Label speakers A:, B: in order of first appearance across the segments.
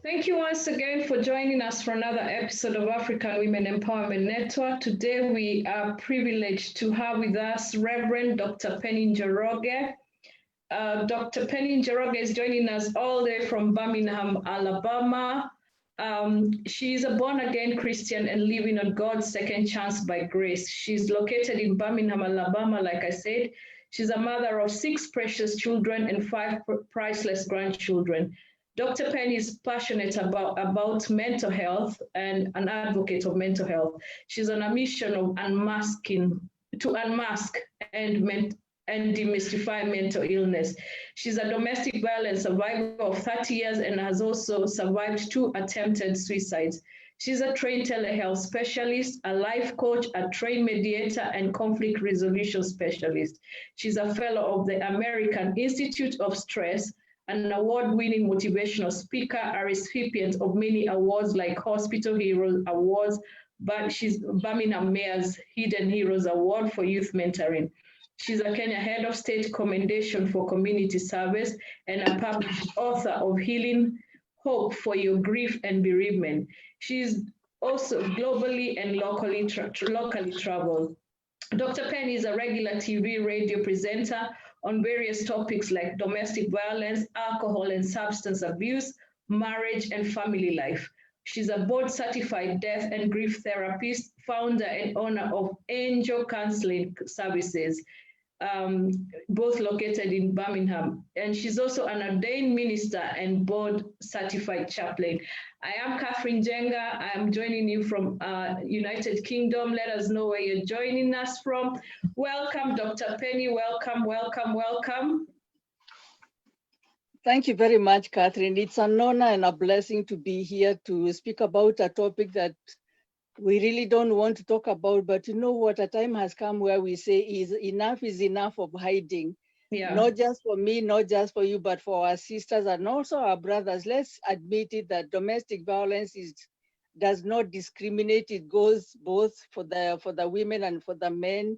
A: Thank you once again for joining us for another episode of African Women Empowerment Network. Today we are privileged to have with us Reverend Dr. Penny Njoroge. Dr. Penny Njoroge is joining us all the way from Birmingham, Alabama. She is a born-again Christian and living on God's second chance by grace. She's located in Birmingham, Alabama, like I said. She's a mother of 6 precious children and 5 priceless grandchildren. Dr. Penny is passionate about mental health and an advocate of mental health. She's on a mission of to unmask and demystify mental illness. She's a domestic violence survivor of 30 years and has also survived 2 attempted suicides. She's a trained telehealth specialist, a life coach, a trained mediator, and conflict resolution specialist. She's a fellow of the American Institute of Stress, an award-winning motivational speaker, a recipient of many awards like Hospital Heroes Awards, but she's Birmingham Mayor's Hidden Heroes Award for youth mentoring. She's a Kenya Head of State Commendation for Community Service and a published author of Healing Hope for Your Grief and Bereavement. She's also globally and locally traveled. Dr. Penny is a regular TV radio presenter on various topics like domestic violence, alcohol and substance abuse, marriage, and family life. She's a board-certified death and grief therapist, founder and owner of Angel Counseling Services, both located in Birmingham. And she's also an ordained minister and board-certified chaplain. I am Catherine Jenga. I am joining you from United Kingdom. Let us know where you're joining us from. Welcome, Dr. Penny. Welcome, welcome, welcome.
B: Thank you very much, Catherine. It's an honor and a blessing to be here to speak about a topic that we really don't want to talk about, but you know what, a time has come where we say is enough of hiding. Yeah. Not just for me, not just for you, but for our sisters and also our brothers. Let's admit it that domestic violence does not discriminate. It goes both for the women and for the men.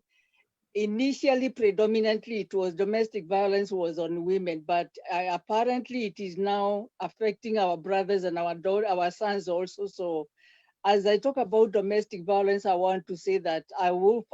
B: Initially, predominantly, it was domestic violence was on women, but apparently it is now affecting our brothers and our sons also. So as I talk about domestic violence, I want to say that I will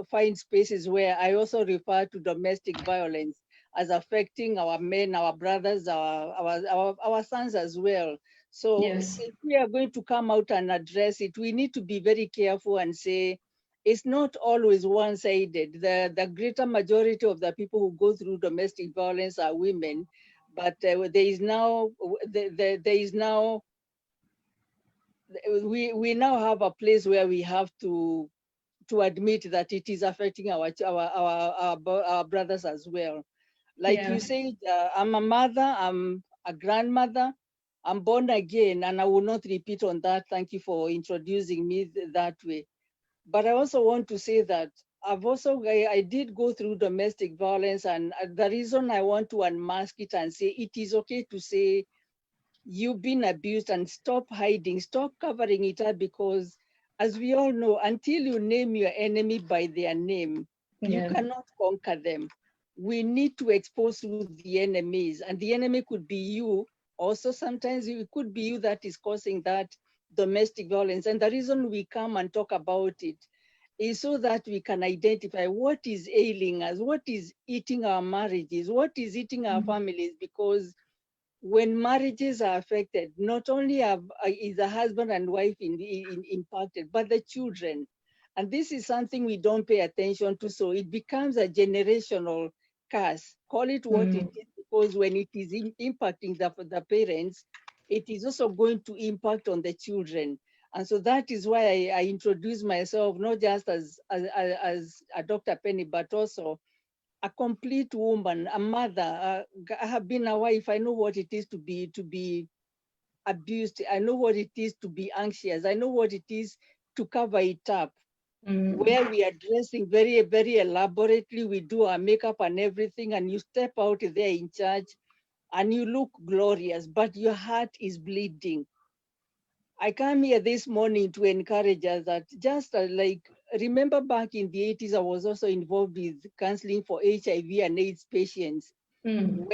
B: find spaces where I also refer to domestic violence as affecting our men, our brothers, our sons as well. So yes, if we are going to come out and address it, we need to be very careful and say it's not always one-sided. The greater majority of the people who go through domestic violence are women, but we now have a place where we have to admit that it is affecting our brothers as well. Like you said, I'm a mother, I'm a grandmother, I'm born again, and I will not repeat on that. Thank you for introducing me that way. But I also want to say that I did go through domestic violence, and the reason I want to unmask it and say it is okay to say you've been abused and stop hiding, stop covering it up, because as we all know, until you name your enemy by their name, you cannot conquer them. We need to expose who the enemy is, and the enemy could be you. Also, sometimes it could be you that is causing that domestic violence. And the reason we come and talk about it is so that we can identify what is ailing us, what is eating our marriages, what is eating our families, because when marriages are affected, not only is the husband and wife impacted, but the children. And this is something we don't pay attention to. So it becomes a generational curse. Call it what it is, because when it is impacting the parents, it is also going to impact on the children. And so that is why I introduce myself, not just as a Dr. Penny, but also a complete woman, a mother. I have been a wife. I know what it is to be abused. I know what it is to be anxious. I know what it is to cover it up. Where we are dressing very, very elaborately, we do our makeup and everything, and you step out there in church and you look glorious, but your heart is bleeding. I come here this morning to encourage us that just remember back in the 80s, I was also involved with counseling for HIV and AIDS patients. When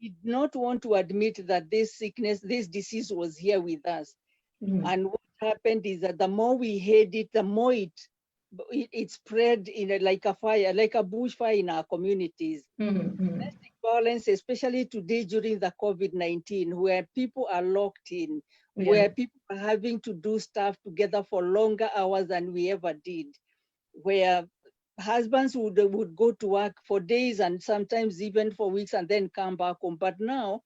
B: did not want to admit that this sickness, this disease was here with us. And what happened is that the more we hid it, the more it spread in like a fire, like a bushfire in our communities. Domestic violence, especially today during the COVID-19, where people are locked in, where people are having to do stuff together for longer hours than we ever did, where husbands would go to work for days and sometimes even for weeks and then come back home. But now,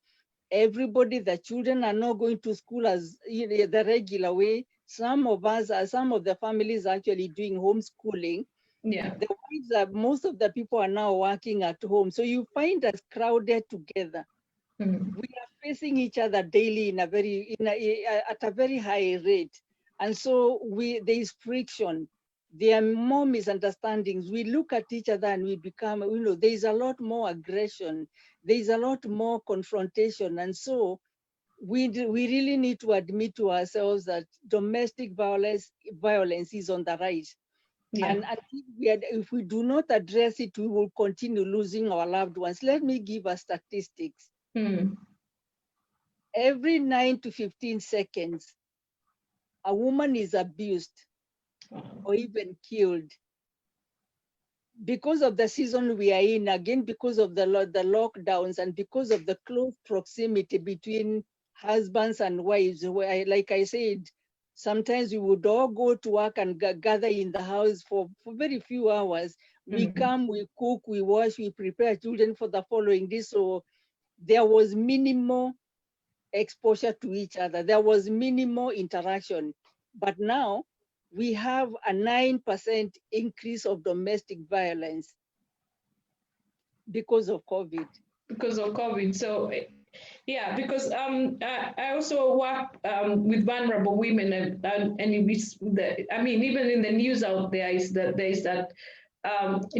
B: everybody, the children are not going to school as the regular way. Some of the families are actually doing homeschooling. The wives are, most of the people are now working at home. So you find us crowded together. We are facing each other daily at a very high rate. And so there is friction. There are more misunderstandings. We look at each other and we become, there is a lot more aggression. There is a lot more confrontation. And so we really need to admit to ourselves that domestic violence is on the rise. And if we do not address it, we will continue losing our loved ones. Let me give us statistics. Every 9 to 15 seconds, a woman is abused or even killed. Because of the season we are in, again, because of the lockdowns and because of the close proximity between husbands and wives, where, like I said, sometimes we would all go to work and gather in the house for very few hours. We come, we cook, we wash, we prepare children for the following day. So there was minimal exposure to each other. There was minimal interaction. But now we have a 9% increase of domestic violence because of COVID.
A: Because of COVID. So yeah, because I also work with vulnerable women, and even in the news out there is that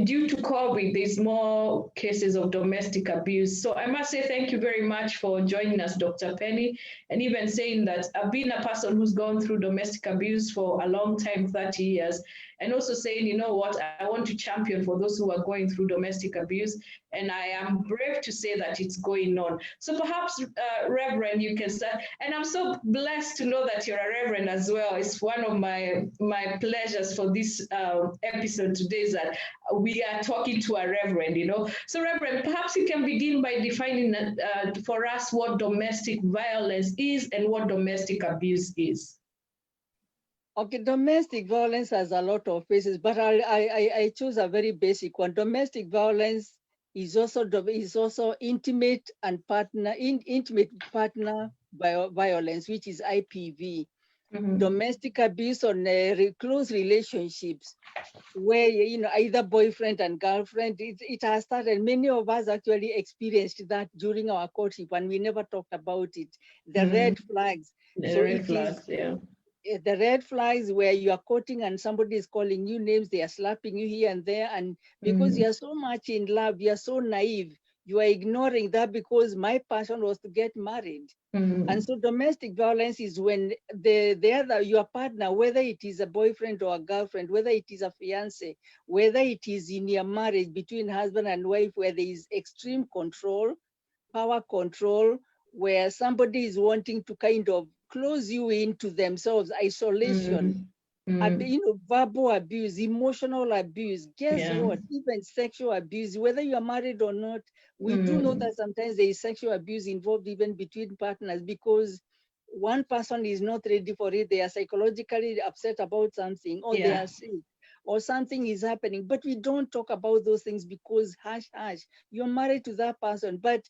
A: due to COVID, there's more cases of domestic abuse. So I must say thank you very much for joining us, Dr. Penny, and even saying that I've been a person who's gone through domestic abuse for a long time, 30 years, and also saying, you know what, I want to champion for those who are going through domestic abuse, and I am brave to say that it's going on. So perhaps, Reverend, you can start. And I'm so blessed to know that you're a Reverend as well. It's one of my pleasures for this episode today is that we are talking to a Reverend, So Reverend, perhaps you can begin by defining for us what domestic violence is and what domestic abuse is.
B: Okay, domestic violence has a lot of faces, but I choose a very basic one. Domestic violence is also intimate partner violence, which is IPV. Domestic abuse on close relationships, where either boyfriend and girlfriend. It has started. Many of us actually experienced that during our courtship, and we never talked about it. The red flags. The red flags where you are courting and somebody is calling you names, they are slapping you here and there, and because you are so much in love, you are so naive, you are ignoring that because my passion was to get married. And so domestic violence is when your partner, whether it is a boyfriend or a girlfriend, whether it is a fiance, whether it is in your marriage between husband and wife, where there is extreme control, power control, where somebody is wanting to kind of close you into themselves, isolation, verbal abuse, emotional abuse, guess what? Even sexual abuse, whether you are married or not, we do know that sometimes there is sexual abuse involved even between partners because one person is not ready for it. They are psychologically upset about something, or they are sick, or something is happening. But we don't talk about those things because hush, you're married to that person. But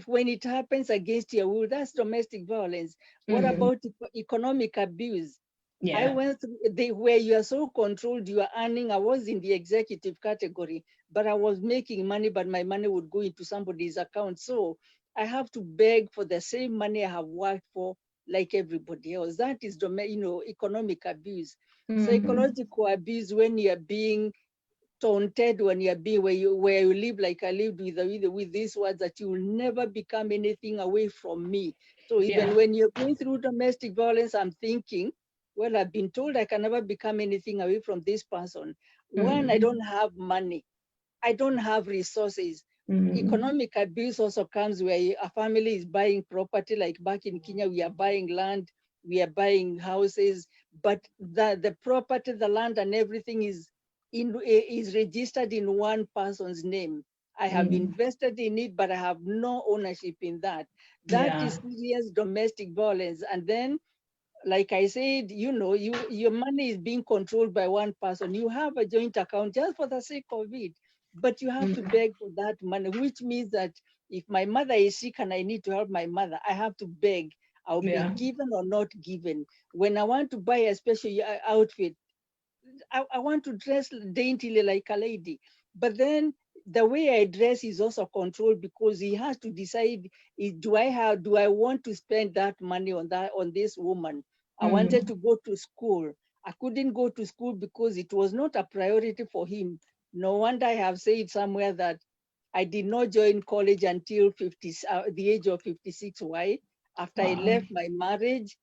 B: when it happens against your will, that's domestic violence. What about economic abuse? I went through where you are so controlled, you are earning. I was in the executive category, but I was making money, but my money would go into somebody's account. So I have to beg for the same money I have worked for, like everybody else. That is, economic abuse. Psychological abuse, when you are being taunted, when you are being where you live like I lived with these words that you will never become anything away from me. So even when you're going through domestic violence, I'm thinking, well, I've been told I can never become anything away from this person. One, I don't have money. I don't have resources. Economic abuse also comes where a family is buying property, like back in Kenya, we are buying land, we are buying houses, but the property, the land and everything is registered in one person's name. I have invested in it, but I have no ownership in that. That is serious domestic violence. And then, like I said, your money is being controlled by one person. You have a joint account just for the sake of it, but you have to beg for that money, which means that if my mother is sick and I need to help my mother, I have to beg. I'll be given or not given. When I want to buy a special outfit, I want to dress daintily like a lady, but then the way I dress is also controlled, because he has to decide, do I want to spend that money on this woman? I wanted to go to school. I couldn't go to school because it was not a priority for him. No wonder I have said somewhere that I did not join college until the age of 56. Why? After I left my marriage,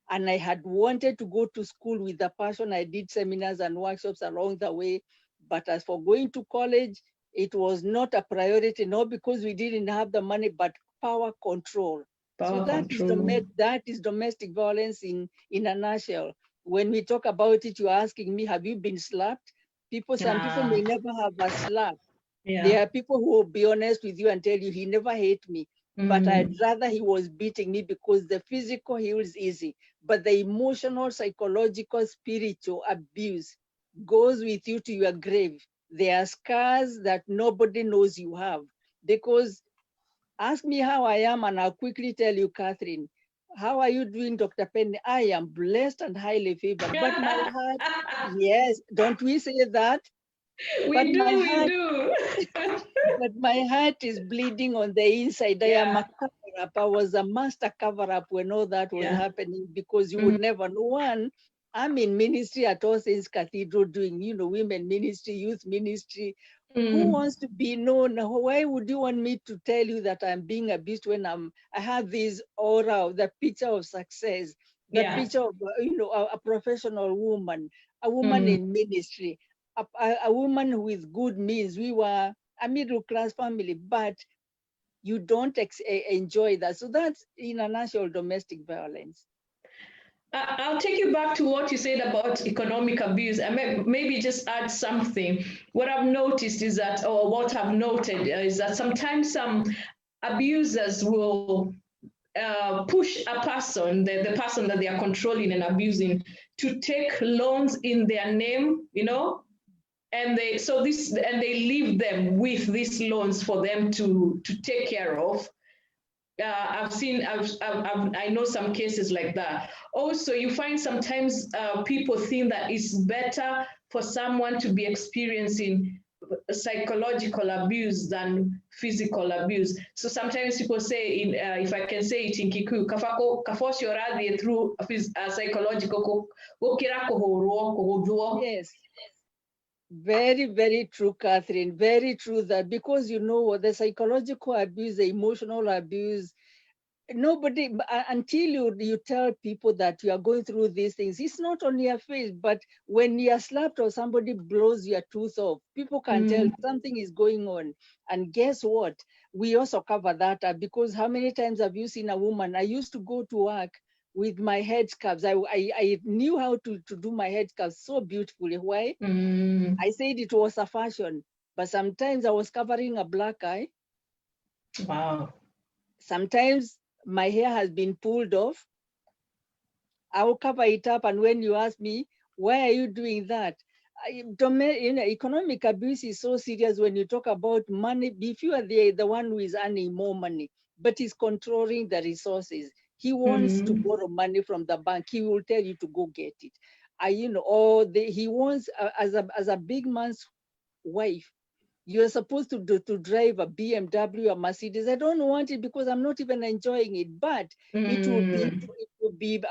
B: and I had wanted to go to school with a passion. I did seminars and workshops along the way. But as for going to college, it was not a priority, not because we didn't have the money, but power control. That is domestic violence in a nutshell. When we talk about it, you're asking me, have you been slapped? Some people may never have a slap. There are people who will be honest with you and tell you, he never hit me. But I'd rather he was beating me, because the physical heals easy, but the emotional, psychological, spiritual abuse goes with you to your grave. There are scars that nobody knows you have. Because ask me how I am, and I'll quickly tell you, Catherine. How are you doing, Dr. Penny? I am blessed and highly favored. But my heart, yes, don't we say that?
A: We do.
B: But my heart is bleeding on the inside. I am a cover-up. I was a master cover-up when all that was happening, because you would never know. One, I'm in ministry at All Saints Cathedral doing, women ministry, youth ministry. Who wants to be known? Why would you want me to tell you that I'm being abused when I have this aura, the picture of success, the picture of, a professional woman, a woman in ministry, a woman with good means. We were a middle class family, but you don't enjoy that. So that's in a nutshell domestic violence.
A: I'll take you back to what you said about economic abuse. I maybe just add something. What I've noticed is that, or what I've noted is that sometimes some abusers will push a person, the person that they are controlling and abusing, to take loans in their name, and they leave them with these loans for them to take care of. I know some cases like that. Also, you find sometimes people think that it's better for someone to be experiencing psychological abuse than physical abuse. So sometimes people say, if I can say it in Kikuyu, kafosho radhi through psychological.
B: Yes. Very, very true, Catherine. Very true that, because the psychological abuse, the emotional abuse, nobody, until you tell people that you are going through these things, it's not on your face, but when you are slapped or somebody blows your tooth off, people can tell something is going on. And guess what? We also cover that up, because how many times have you seen a woman? I used to go to work with my head scarves. I knew how to do my head scarves so beautifully. Why? I said it was a fashion, but sometimes I was covering a black eye.
A: Wow.
B: Sometimes my hair has been pulled off. I will cover it up, and when you ask me, why are you doing that? Economic abuse is so serious when you talk about money. If you are the one who is earning more money, but he's controlling the resources, he wants to borrow money from the bank, he will tell you to go get it. He wants, as a big man's wife, you're supposed to drive a BMW, a Mercedes. I don't want it because I'm not even enjoying it, but I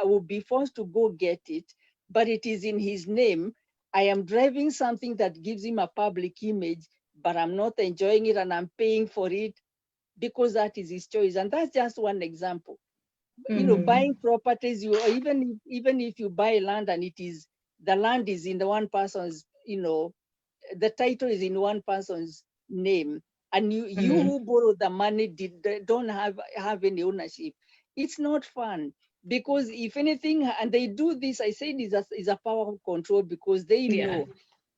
B: will be forced to go get it, but it is in his name. I am driving something that gives him a public image, but I'm not enjoying it, and I'm paying for it because that is his choice. And that's just one example. Buying properties, even if you buy land and the land is in the one person's, the title is in one person's name, and you who borrow the money don't have any ownership. It's not fun, because if anything, and they do this, I said is a power of control, because they know,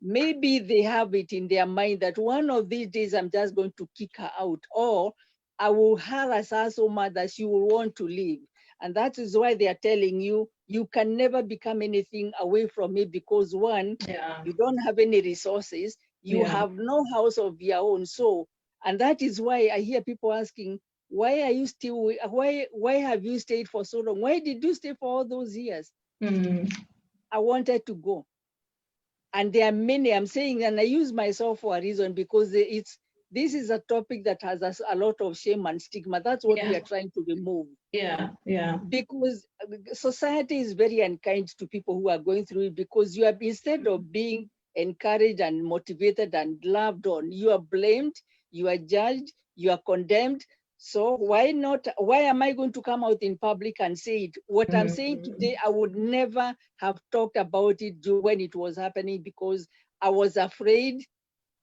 B: maybe they have it in their mind that one of these days I'm just going to kick her out, or I will harass her so much that she will want to leave. And that is why they are telling you, you can never become anything away from me, because one, you don't have any resources, you have no house of your own. So, and that is why I hear people asking, why are you still, why have you stayed for so long? Why did you stay for all those years? I wanted to go. And there are many, I'm saying, and I use myself for a reason, because this is a topic that has a lot of shame and stigma. That's what we are trying to remove. Because society is very unkind to people who are going through it, because you are, instead of being encouraged and motivated and loved on, you are blamed, you are judged, you are condemned. So why not? Why am I going to come out in public and say it? What I'm saying today, I would never have talked about it when it was happening, because I was afraid,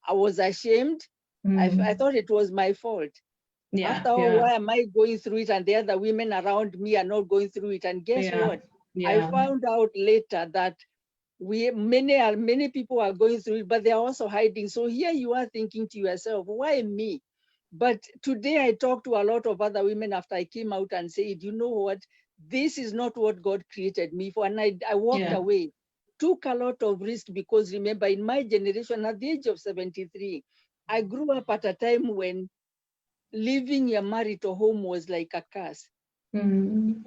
B: I was ashamed. I thought it was my fault. After all, why am I going through it and the other women around me are not going through it? And guess what? I found out later that many people are going through it, but they are also hiding. So here you are thinking to yourself, why me? But today I talked to a lot of other women after I came out and said, you know what? This is not what God created me for. And I walked away, took a lot of risk, because remember, in my generation, at the age of 73, I grew up at a time when leaving your marital home was like a curse. You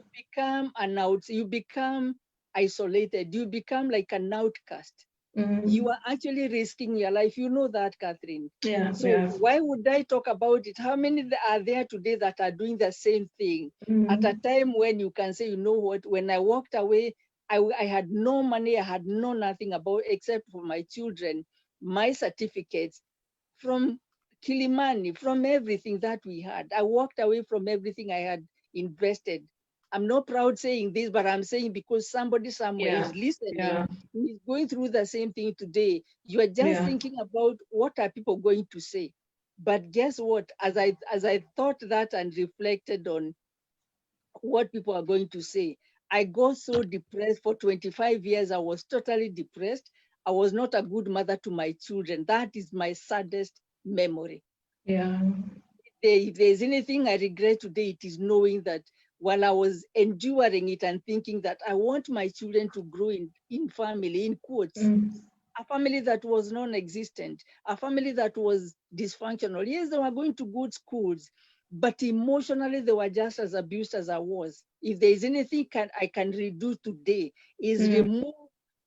B: become isolated. You become like an outcast. You are actually risking your life. You know that, Catherine. Why would I talk about it? How many are there today that are doing the same thing at a time when you can say, you know what, when I walked away, I had no money, I had no nothing about except for my children, my certificates, from Kilimani, from everything that we had. I walked away from everything I had invested. I'm not proud saying this, but I'm saying because somebody somewhere is listening, who is going through the same thing today. You are just thinking about what are people going to say. But guess what? As I thought that and reflected on what people are going to say, I got so depressed. For 25 years. I was totally depressed. I was not a good mother to my children. That is my saddest memory. If there's anything I regret today, it is knowing that while I was enduring it and thinking that I want my children to grow in family, in quotes, a family that was non-existent, a family that was dysfunctional. Yes, they were going to good schools, but emotionally they were just as abused as I was. If there's anything I can redo today, is remove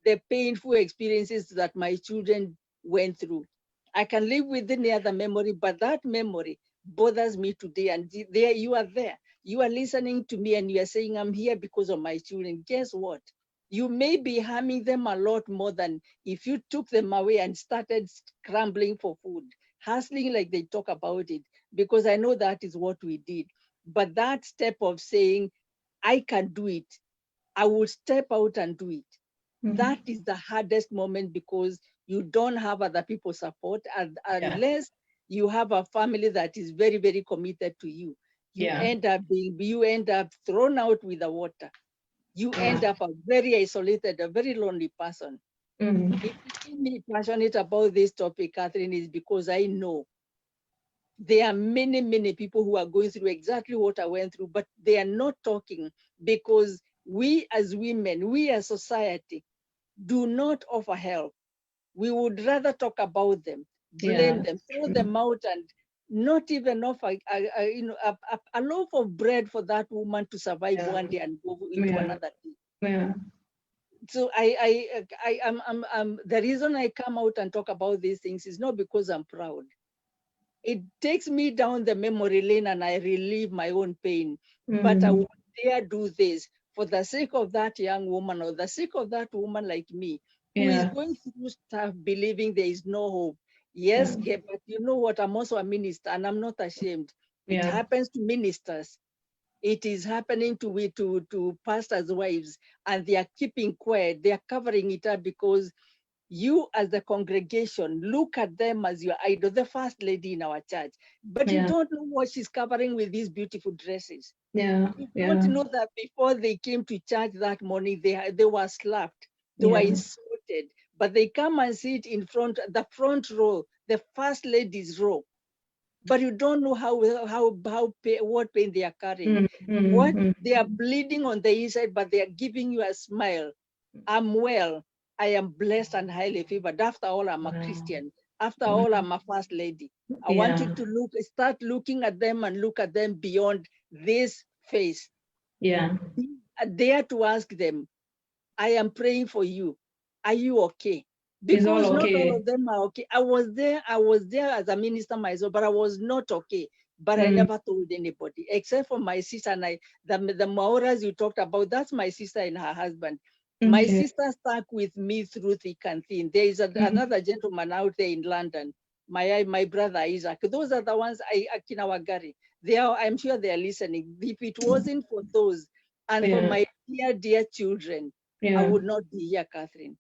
B: the painful experiences that my children went through. I can live with any other memory, but that memory bothers me today. And there you are there. You are listening to me and you are saying, I'm here because of my children. Guess what? You may be harming them a lot more than if you took them away and started scrambling for food, hustling like they talk about it, because I know that is what we did. But that step of saying, I can do it, I will step out and do it. That is the hardest moment, because you don't have other people's support, unless you have a family that is very, very committed to you. You end up thrown out with the water. You end up a very isolated, a very lonely person. If you see me passionate about this topic, Catherine, is because I know there are many, many people who are going through exactly what I went through, but they are not talking because we as women, we as society, do not offer help. We would rather talk about them, blame them, throw them out, and not even offer a loaf of bread for that woman to survive one day and go into another day. So the reason I come out and talk about these things is not because I'm proud. It takes me down the memory lane and I relieve my own pain. But I would dare do this for the sake of that young woman, or the sake of that woman like me, who is going through stuff believing there is no hope. Yes, but you know what? I'm also a minister and I'm not ashamed. It happens to ministers. It is happening to pastors' wives, and they are keeping quiet. They are covering it up because you as the congregation look at them as your idol, the first lady in our church, but you don't know what she's covering with these beautiful dresses. You don't know that before they came to church that morning, they were slapped, they were insulted, but they come and sit in front, the front row, the first lady's row. But you don't know what pain they are carrying. What they are bleeding on the inside, but they are giving you a smile. I'm well. I am blessed and highly favored. After all, I'm a Christian. After all, I'm a first lady. I want you to start looking at them and look at them beyond this face. Dare to ask them, I am praying for you. Are you okay? Because not all of them are okay. I was there as a minister myself, but I was not okay. But I never told anybody, except for my sister and I. The Maoras you talked about, that's my sister and her husband. My sister stuck with me through thick and thin. There is another gentleman out there in London, my brother Isaac. Those are the ones, Kinawagari. I'm sure they are listening. If it wasn't for those and for my dear children, I would not be here, Catherine.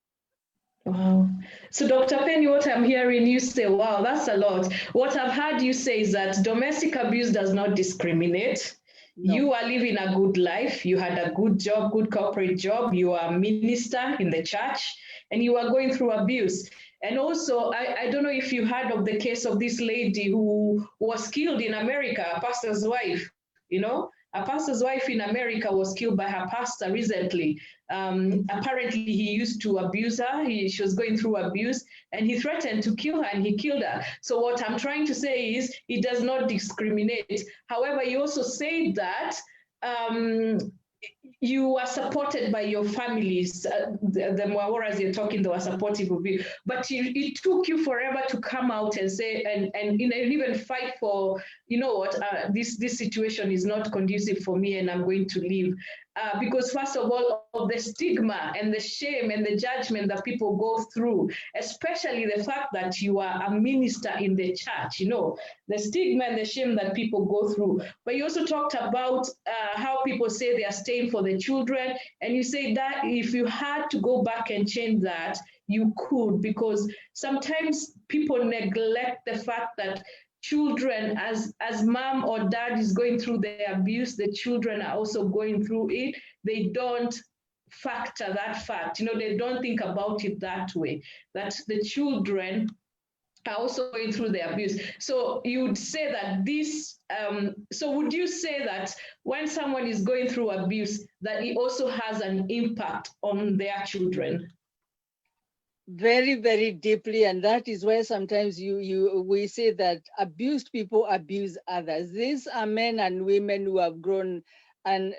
A: Wow. So Dr. Penny, what I'm hearing you say, wow, that's a lot. What I've heard you say is that domestic abuse does not discriminate. No. You are living a good life. You had a good job, good corporate job. You are a minister in the church and you are going through abuse. And also, I don't know if you heard of the case of this lady who was killed in America, a pastor's wife, you know? A pastor's wife in America was killed by her pastor recently. Apparently, he used to abuse her. She was going through abuse, and he threatened to kill her, and he killed her. So what I'm trying to say is it does not discriminate. However, you also say that you are supported by your families. The Mwaoras you're talking, they were supportive of you. But it took you forever to come out and say, and even fight for, you know what, this situation is not conducive for me and I'm going to leave. Because first of all, of the stigma and the shame and the judgment that people go through, especially the fact that you are a minister in the church, you know, the stigma and the shame that people go through. But you also talked about how people say they are staying for the children. And you say that if you had to go back and change that, you could, because sometimes people neglect the fact that children, as mom or dad is going through the abuse, the children are also going through it. They don't factor that fact. You know, they don't think about it that way, that the children are also going through the abuse. So you would say that this, so would you say that when someone is going through abuse, that it also has an impact on their children?
B: Very, very deeply, and that is where sometimes we say that abused people abuse others. These are men and women who have grown and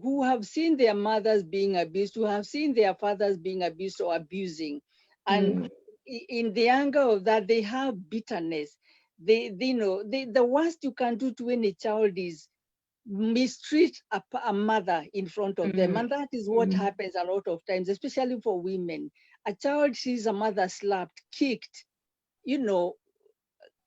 B: who have seen their mothers being abused, who have seen their fathers being abused or abusing, and in the anger of that, they have bitterness. They know the worst you can do to any child is mistreat a mother in front of them, and that is what happens a lot of times, especially for women. A child sees a mother slapped, kicked, you know,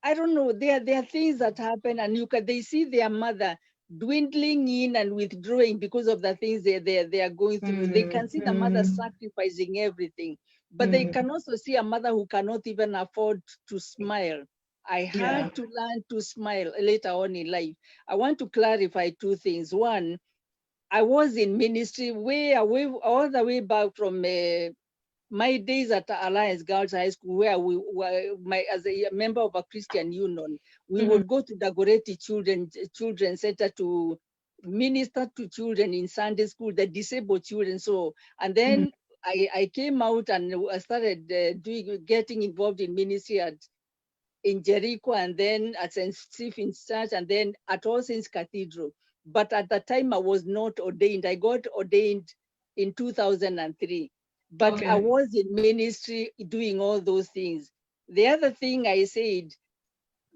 B: I don't know, there are things that happen, and they see their mother dwindling in and withdrawing because of the things they are going through. They can see the mother sacrificing everything, but they can also see a mother who cannot even afford to smile. I had to learn to smile later on in life. I want to clarify two things. One, I was in ministry way away, all the way back from my days at Alliance Girls High School, where we were, as a member of a Christian union, we would go to Dagoretti Children's Center to minister to children in Sunday school, the disabled children. So, and then I came out and I started getting involved in ministry in Jericho, and then at St. Stephen's Church, and then at All Saints Cathedral. But at the time, I was not ordained. I got ordained in 2003. But I was in ministry doing all those things. The other thing I said,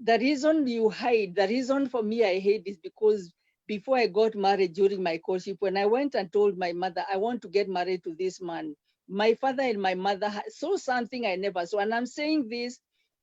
B: the reason you hide, the reason for me I hid is because before I got married during my courtship, when I went and told my mother, I want to get married to this man, my father and my mother saw something I never saw. And I'm saying this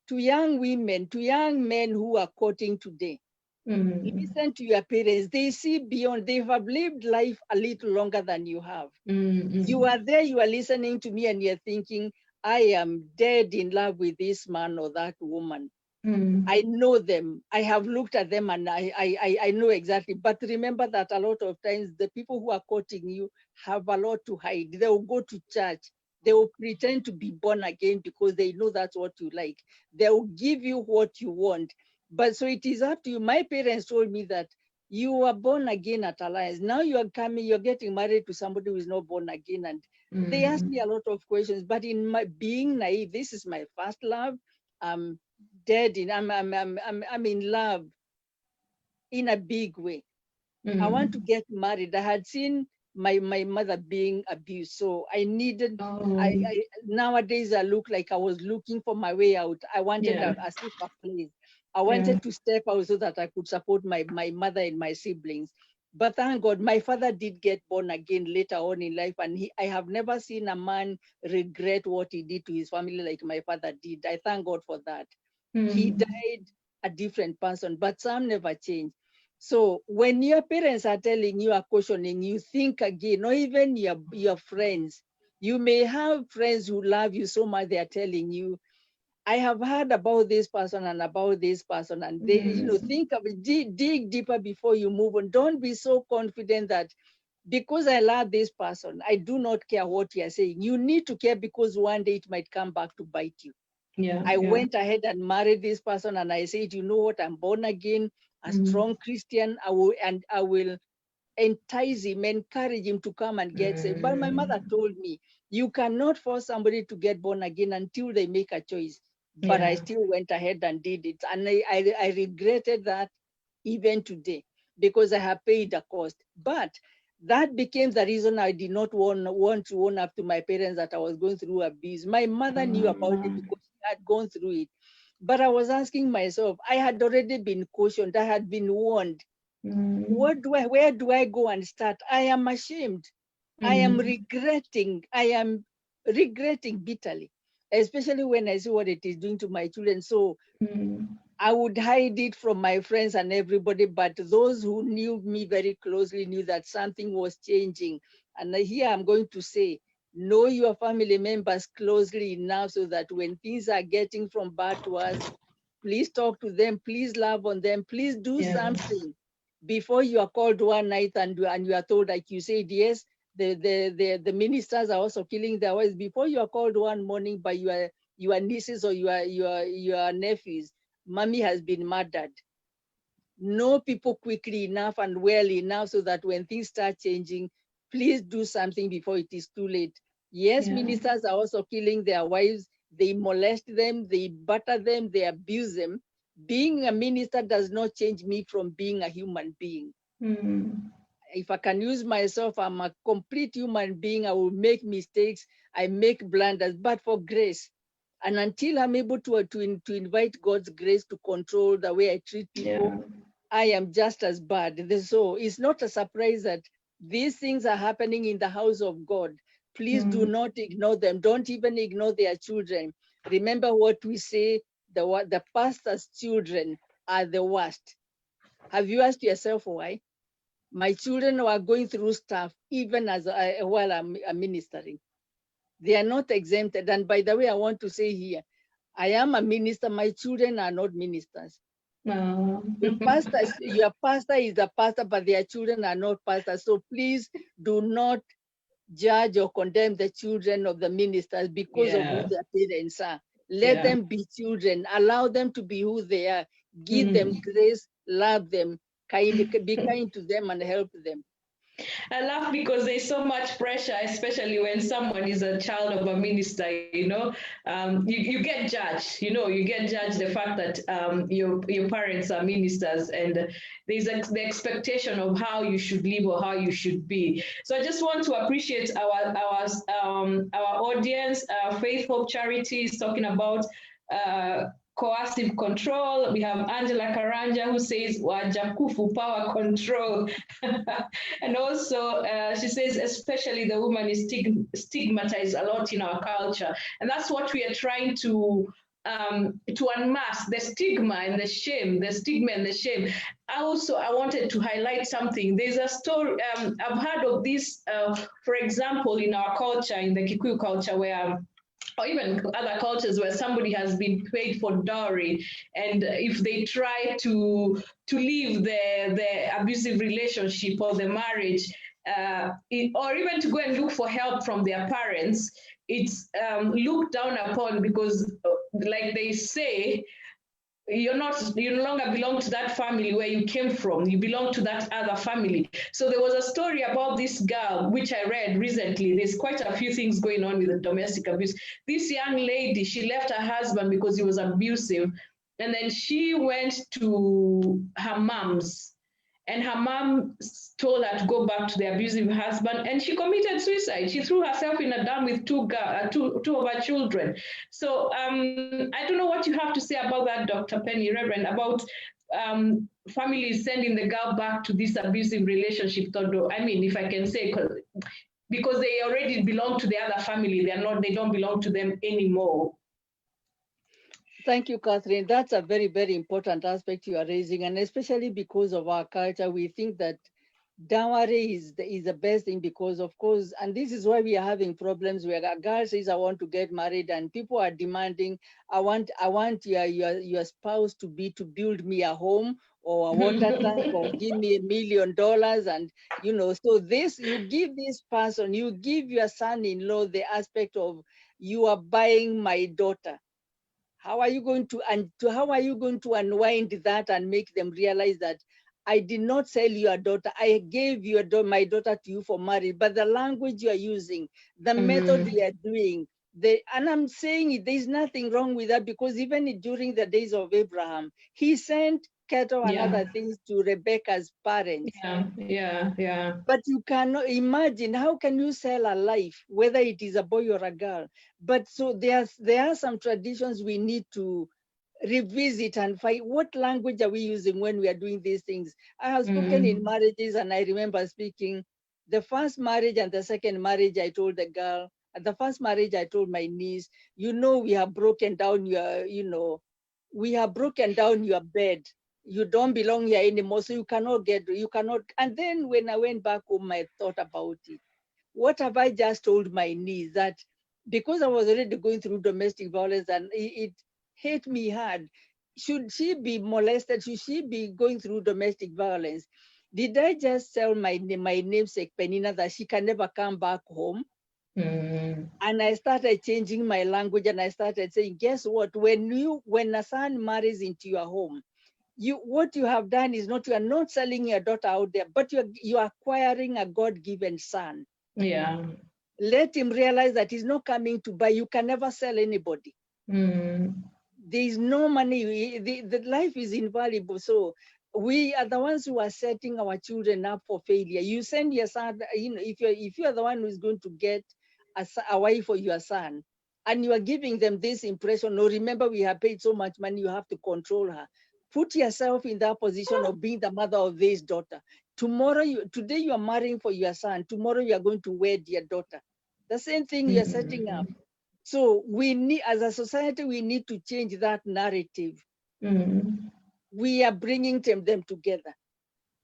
B: to young women, to young men who are courting today. Listen to your parents. They see beyond. They have lived life a little longer than you have. You are there, you are listening to me and you're thinking, I am dead in love with this man or that woman.
A: Mm.
B: I know them. I have looked at them and I know exactly. But remember that a lot of times the people who are courting you have a lot to hide. They will go to church. They will pretend to be born again because they know that's what you like. They will give you what you want. But so it is up to you. My parents told me that you were born again at Alliance. Now you are coming, you're getting married to somebody who is not born again. And they asked me a lot of questions. But in my being naive, this is my first love. Dead in I'm in love in a big way. I want to get married. I had seen my mother being abused, so I needed. Nowadays I look like I was looking for my way out. I wanted a safe place. I wanted to step out so that I could support my mother and my siblings. But thank God, my father did get born again later on in life, and I have never seen a man regret what he did to his family like my father did. I thank God for that. He died a different person, but some never change. So when your parents are telling you, are cautioning you, think again, or even your friends. You may have friends who love you so much, they are telling you, I have heard about this person and about this person, and they, think of it, dig deeper before you move on. Don't be so confident that because I love this person, I do not care what you are saying. You need to care because one day it might come back to bite you. I went ahead and married this person, and I said, you know what, I'm born again, a strong Christian. I will entice him, encourage him to come and get saved. But my mother told me, you cannot force somebody to get born again until they make a choice. But I still went ahead and did it. And I regretted that even today because I have paid the cost. But that became the reason I did not want to own up to my parents that I was going through abuse. My mother knew about it because she had gone through it. But I was asking myself, I had already been cautioned, I had been warned. Where do I go and start? I am ashamed. I am regretting bitterly, especially when I see what it is doing to my children. So I would hide it from my friends and everybody, but those who knew me very closely knew that something was changing. And here I'm going to say, know your family members closely enough so that when things are getting from bad to us, please talk to them, please love on them, please do something before you are called one night and you are told, like you said, yes, the ministers are also killing their wives. Before you are called one morning by your nieces or your nephews, mommy has been murdered. Know people quickly enough and well enough so that when things start changing, please do something before it is too late. Yes, ministers are also killing their wives. They molest them, they butter them, they abuse them. Being a minister does not change me from being a human being. If I can use myself, I'm a complete human being. I will make mistakes, I make blunders, but for grace. And until I'm able to invite God's grace to control the way I treat people, I am just as bad. So it's not a surprise that these things are happening in the house of God. Please do not ignore them. Don't even ignore their children. Remember what we say, the pastor's children are the worst. Have you asked yourself why? My children are going through stuff even while I'm ministering. They are not exempted. And by the way, I want to say here, I am a minister. My children are not ministers. Your pastor is a pastor, but their children are not pastors. So please do not judge or condemn the children of the ministers because of who their parents are. Let them be children. Allow them to be who they are. Give them grace, love them, be kind to them and help them.
A: I laugh because there's so much pressure, especially when someone is a child of a minister, you get judged, you get judged the fact that your parents are ministers, and there's the expectation of how you should live or how you should be. So I just want to appreciate our audience. Faith Hope Charity is talking about coercive control. We have Angela Karanja who says Wajakufu power control. And also she says especially the woman is stigmatized a lot in our culture. And that's what we are trying to unmask, the stigma and the shame, the stigma and the shame. I wanted to highlight something. There's a story, I've heard of this, for example, in our culture, in the Kikuyu culture, where or even other cultures where somebody has been paid for dowry, and if they try to leave the abusive relationship or the marriage, or even to go and look for help from their parents, it's looked down upon because, like they say, you no longer belong to that family where you came from, you belong to that other family. So there was a story about this girl which I read recently. There's quite a few things going on with the domestic abuse. This young lady, she left her husband because he was abusive, and then she went to her mom's, and her mom told her to go back to the abusive husband, and she committed suicide. She threw herself in a dam with two of her children. So I don't know what you have to say about that, Dr. Penny, Reverend, about families sending the girl back to this abusive relationship. I mean, if I can say, because they already belong to the other family, they don't belong to them anymore.
B: Thank you, Catherine. That's a very, very important aspect you are raising, and especially because of our culture, we think that dowry is the best thing because, of course, and this is why we are having problems where a girl says, I want to get married, and people are demanding, I want your spouse to build me a home or a water tank or give me $1 million. And, so you give this person, you give your son-in-law the aspect of, you are buying my daughter. How are you going to unwind that and make them realize that I did not sell your daughter, I gave my daughter to you for marriage, but the language you are using, the method you are doing, and I'm saying there's nothing wrong with that, because even during the days of Abraham, he sent cattle and other things to Rebecca's parents.
A: Yeah.
B: But you cannot imagine, how can you sell a life, whether it is a boy or a girl? But so there are some traditions we need to revisit and find. What language are we using when we are doing these things? I have spoken in marriages, and I remember speaking the first marriage and the second marriage. I told the girl at the first marriage, I told my niece, we have broken down your bed. You don't belong here anymore, so you cannot. And then when I went back home, I thought about it. What have I just told my niece? That because I was already going through domestic violence and it hit me hard. Should she be molested? Should she be going through domestic violence? Did I just tell my namesake Penina that she can never come back home? And I started changing my language, and I started saying, guess what? When a son marries into your home, what you have done is you are not selling your daughter out there, but you are acquiring a God-given son.
A: Yeah.
B: Let him realize that he's not coming to buy. You can never sell anybody. There is no money. The life is invaluable. So we are the ones who are setting our children up for failure. You send your son, if you are the one who is going to get a wife for your son, and you are giving them this impression, no, remember, we have paid so much money, you have to control her. Put yourself in that position of being the mother of this daughter. Today you are marrying for your son. Tomorrow you are going to wed your daughter. The same thing you are setting up. So as a society, we need to change that narrative. We are bringing them together.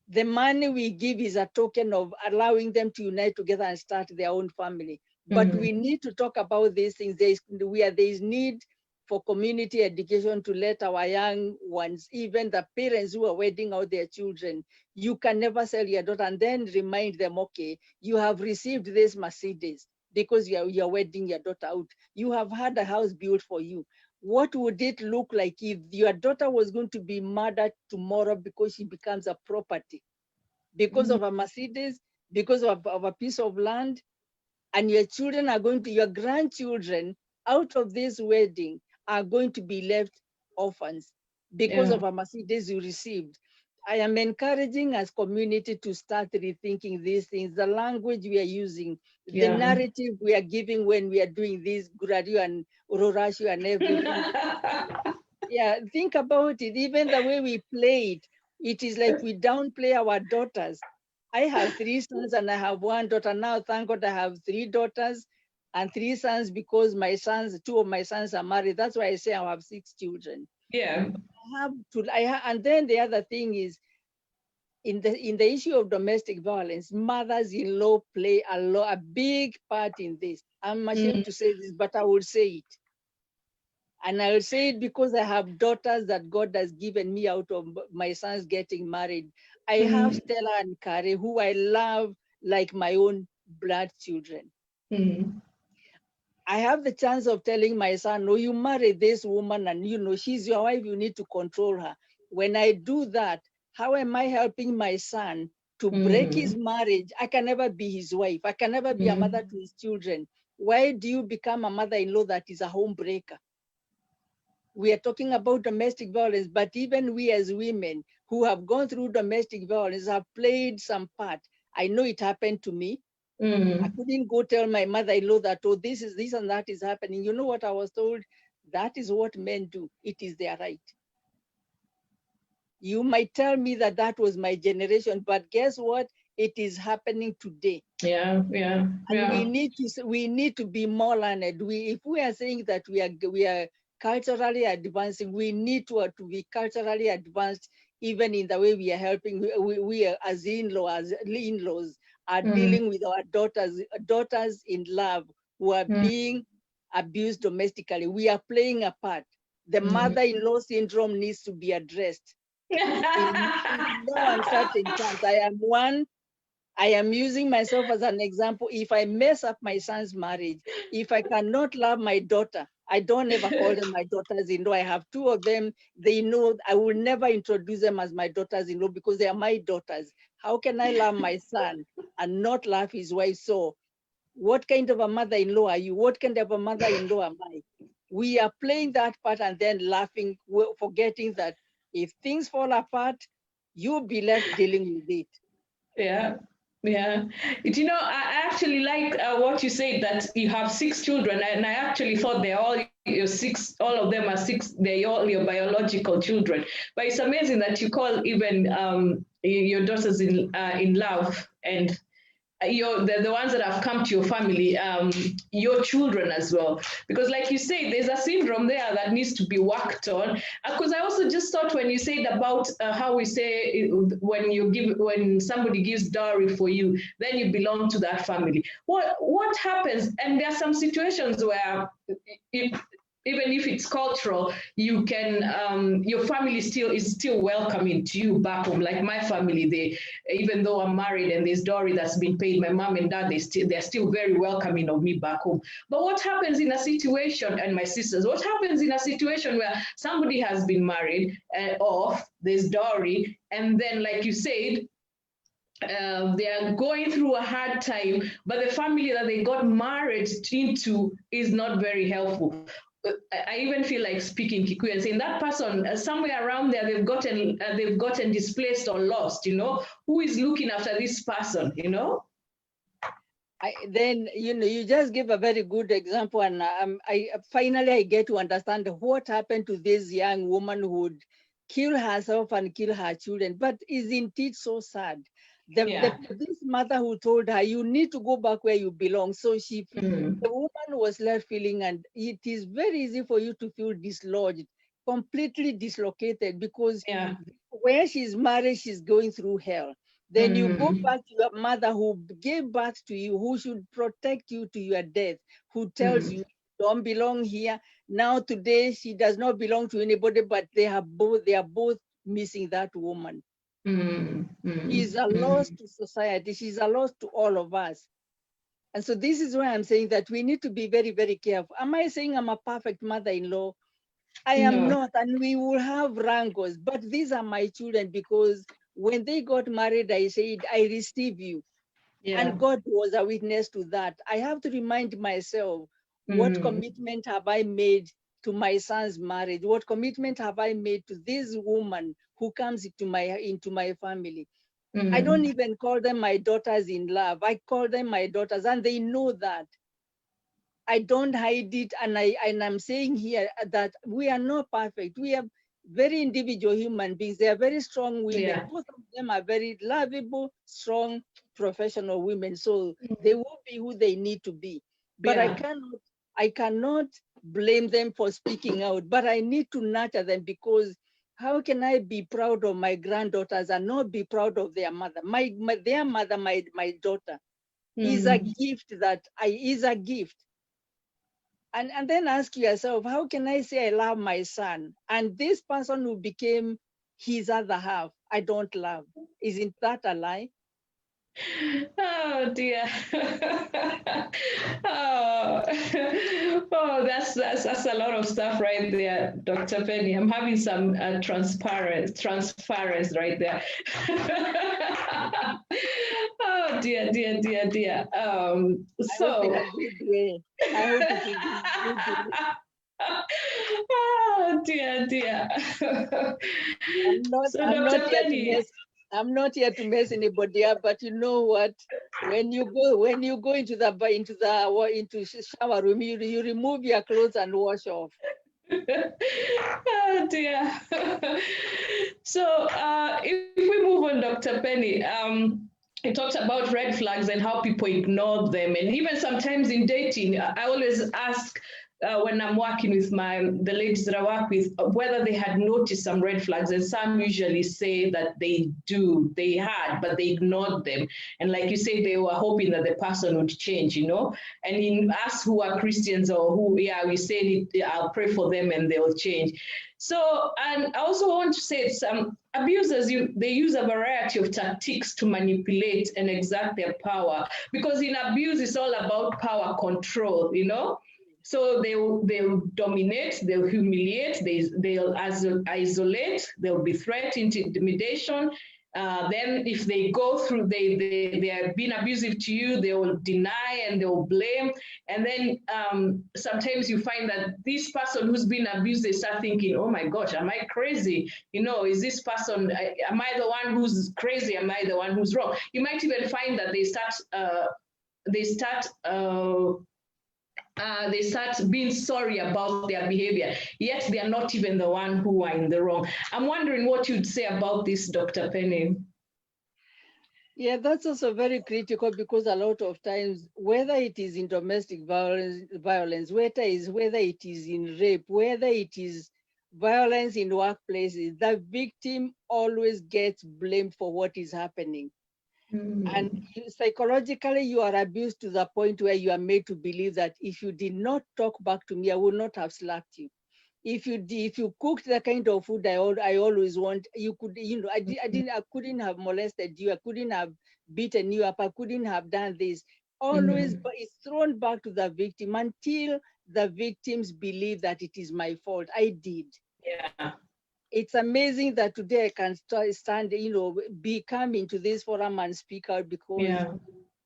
B: The money we give is a token of allowing them to unite together and start their own family. But we need to talk about these things. There is need for community education to let our young ones, even the parents who are wedding out their children, you can never sell your daughter, and then remind them, okay, you have received this Mercedes because you're wedding your daughter out. You have had a house built for you. What would it look like if your daughter was going to be murdered tomorrow because she becomes a property, because of a Mercedes, because of a piece of land, and your grandchildren out of this wedding are going to be left orphans because of a Mercedes you received? I am encouraging as community to start rethinking these things, the language we are using, the narrative we are giving when we are doing this Gurario and Urorashu and everything. Think about it. Even the way we play it is like we downplay our daughters. I have 3 sons and I have 1 daughter. Now, thank God, I have 3 daughters and 3 sons because 2 of my sons are married. That's why I say I have 6 children.
A: Yeah.
B: And then the other thing is, in the issue of domestic violence, mothers-in-law play a big part in this. I'm ashamed to say this, but I will say it. And I will say it because I have daughters that God has given me out of my sons getting married. I have Stella and Kare, who I love like my own blood children. I have the chance of telling my son, no, you marry this woman and she's your wife, you need to control her. When I do that, how am I helping my son to break his marriage? I can never be his wife. I can never be a mother to his children. Why do you become a mother-in-law that is a home breaker? We are talking about domestic violence, but even we as women who have gone through domestic violence have played some part. I know it happened to me. I couldn't go tell my mother-in-law that, oh, this and that is happening. You know what I was told? That is what men do. It is their right. You might tell me that that was my generation, but guess what? It is happening today.
A: Yeah.
B: And we need to be more learned. If we are saying that we are culturally advancing, we need to be culturally advanced, even in the way we are helping. We are, as in-laws are dealing with our daughters in love who are being abused domestically. We are playing a part. The mother-in-law syndrome needs to be addressed. In no uncertain terms. I am using myself as an example. If I mess up my son's marriage, if I cannot love my daughter, I don't ever call them my daughters-in-law. I have two of them. They know I will never introduce them as my daughters-in-law because they are my daughters. How can I love my son and not love his wife? So what kind of a mother-in-law are you? What kind of a mother-in-law am I? We are playing that part and then laughing, forgetting that if things fall apart, you'll be left dealing with it.
A: Yeah. I actually like what you said, that you have 6 children, and I actually thought they're all your 6. All of them are 6. They're all your biological children. But it's amazing that you call even your daughters in love, and the ones that have come to your family, your children as well. Because like you say, there's a syndrome there that needs to be worked on. Because I also just thought when you said about how we say when somebody gives dowry for you, then you belong to that family. What happens? And there are some situations where even if it's cultural, you can your family is still welcoming to you back home. Like my family, even though I'm married and there's dowry that's been paid, my mom and dad they're still very welcoming of me back home. But what happens in a situation, and my sisters, what happens in a situation where somebody has been married off, there's dowry, and then like you said, they are going through a hard time, but the family that they got married into is not very helpful. I even feel like speaking Kikuyu and saying that person somewhere around there they've gotten displaced or lost. Who is looking after this person?
B: Then you just give a very good example, and I finally get to understand what happened to this young woman who would kill herself and kill her children. But isn't it so sad? This mother who told her, you need to go back where you belong. So the woman was left feeling, and it is very easy for you to feel dislodged, completely dislocated, because where she's married, she's going through hell. Then you go back to your mother who gave birth to you, who should protect you to your death, who tells you don't belong here. Now today she does not belong to anybody, but they are both missing that woman. She's a loss to society. She's a loss to all of us. And so this is why I'm saying that we need to be very, very careful. Am I saying I'm a perfect mother-in-law? I am not, and we will have wrangles, but these are my children, because when they got married, I said, I receive you. And God was a witness to that. I have to remind myself, what commitment have I made to my son's marriage? What commitment have I made to this woman who comes into my family? I don't even call them my daughters in love. I call them my daughters, and they know that. I don't hide it, and I'm saying here that we are not perfect. We are very individual human beings. They are very strong women. Both of them are very lovable, strong, professional women. So they will be who they need to be. But I cannot blame them for speaking out. But I need to nurture them, because how can I be proud of my granddaughters and not be proud of their mother? Their mother, my daughter, is a gift is a gift. And then ask yourself, how can I say I love my son and this person who became his other half, I don't love? Isn't that a lie?
A: Oh dear. Oh, oh, that's a lot of stuff right there, Dr. Penny. I'm having some transference right there. Oh dear, dear, dear, dear.
B: I hope in a good way. I hope it is in a good way.
A: Oh dear, dear. So, Dr. Penny.
B: I'm not here to mess anybody up, but you know what? When you go into the shower room, you remove your clothes and wash off.
A: Oh dear. So if we move on, Dr. Penny, you talked about red flags and how people ignore them, and even sometimes in dating, I always ask when I'm working with the ladies that I work with whether they had noticed some red flags, and some usually say that they had, but they ignored them. And like you say, they were hoping that the person would change, you know. And in us who are Christians or who, we say, I'll pray for them and they'll change. So, and I also want to say some abusers, they use a variety of tactics to manipulate and exert their power, because in abuse, it's all about power control, you know. So they'll dominate, they'll humiliate, they'll isolate, there'll be threat, intimidation. Then if they go through, they have been abusive to you, they will deny and they will blame. And then sometimes you find that this person who's been abused, they start thinking, oh my gosh, am I crazy? You know, is this person, am I the one who's crazy? Am I the one who's wrong? You might even find that they start being sorry about their behavior, yet they are not even the one who are in the wrong. I'm wondering what you'd say about this, Dr. Penny.
B: Yeah, that's also very critical, because a lot of times, whether it is in domestic violence, whether it is in rape, whether it is violence in workplaces, the victim always gets blamed for what is happening. And psychologically, you are abused to the point where you are made to believe that if you did not talk back to me, I would not have slapped you. If you cooked the kind of food I always want, you could, you know, I couldn't have molested you, I couldn't have beaten you up, I couldn't have done this. Always, but it's thrown back to the victim until the victims believe that it is my fault. I did.
A: Yeah.
B: It's amazing that today I can stand, you know, come into this forum and speak out, because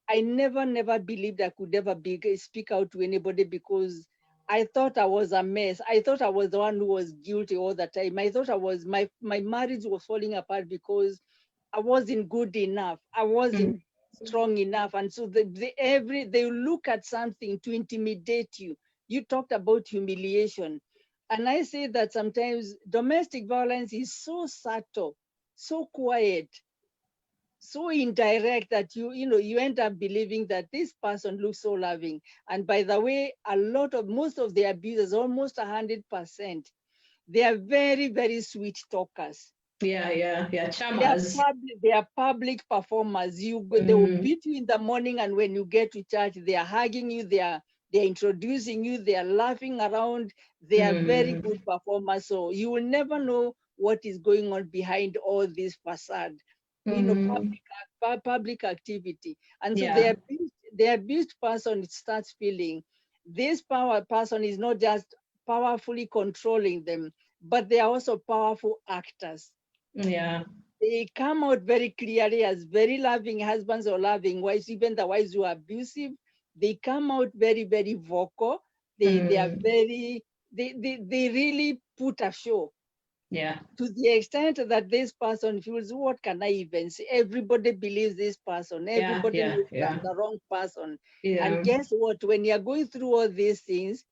B: I never believed I could ever speak out to anybody, because I thought I was a mess. I thought I was the one who was guilty all the time. I thought I was, my marriage was falling apart because I wasn't good enough. I wasn't strong enough. And so they look at something to intimidate you. You talked about humiliation. And I say that sometimes domestic violence is so subtle, so quiet, so indirect that you end up believing that this person looks so loving. And by the way, most of the abusers, almost 100%, they are very, very sweet talkers.
A: Charmers.
B: They are public performers. They will beat you in the morning, and when you get to church, they are hugging you, they're introducing you, they are laughing around, they are very good performers. So you will never know what is going on behind all this facade. Public activity. And so the abused person starts feeling this person is not just powerfully controlling them, but they are also powerful actors. They come out very clearly as very loving husbands or loving wives, even the wives who are abusive. They come out very, very vocal. They are very, they really put a show. To the extent that this person feels, what can I even say? Everybody believes this person. Everybody knows I'm the wrong person. And guess what? When you're going through all these things,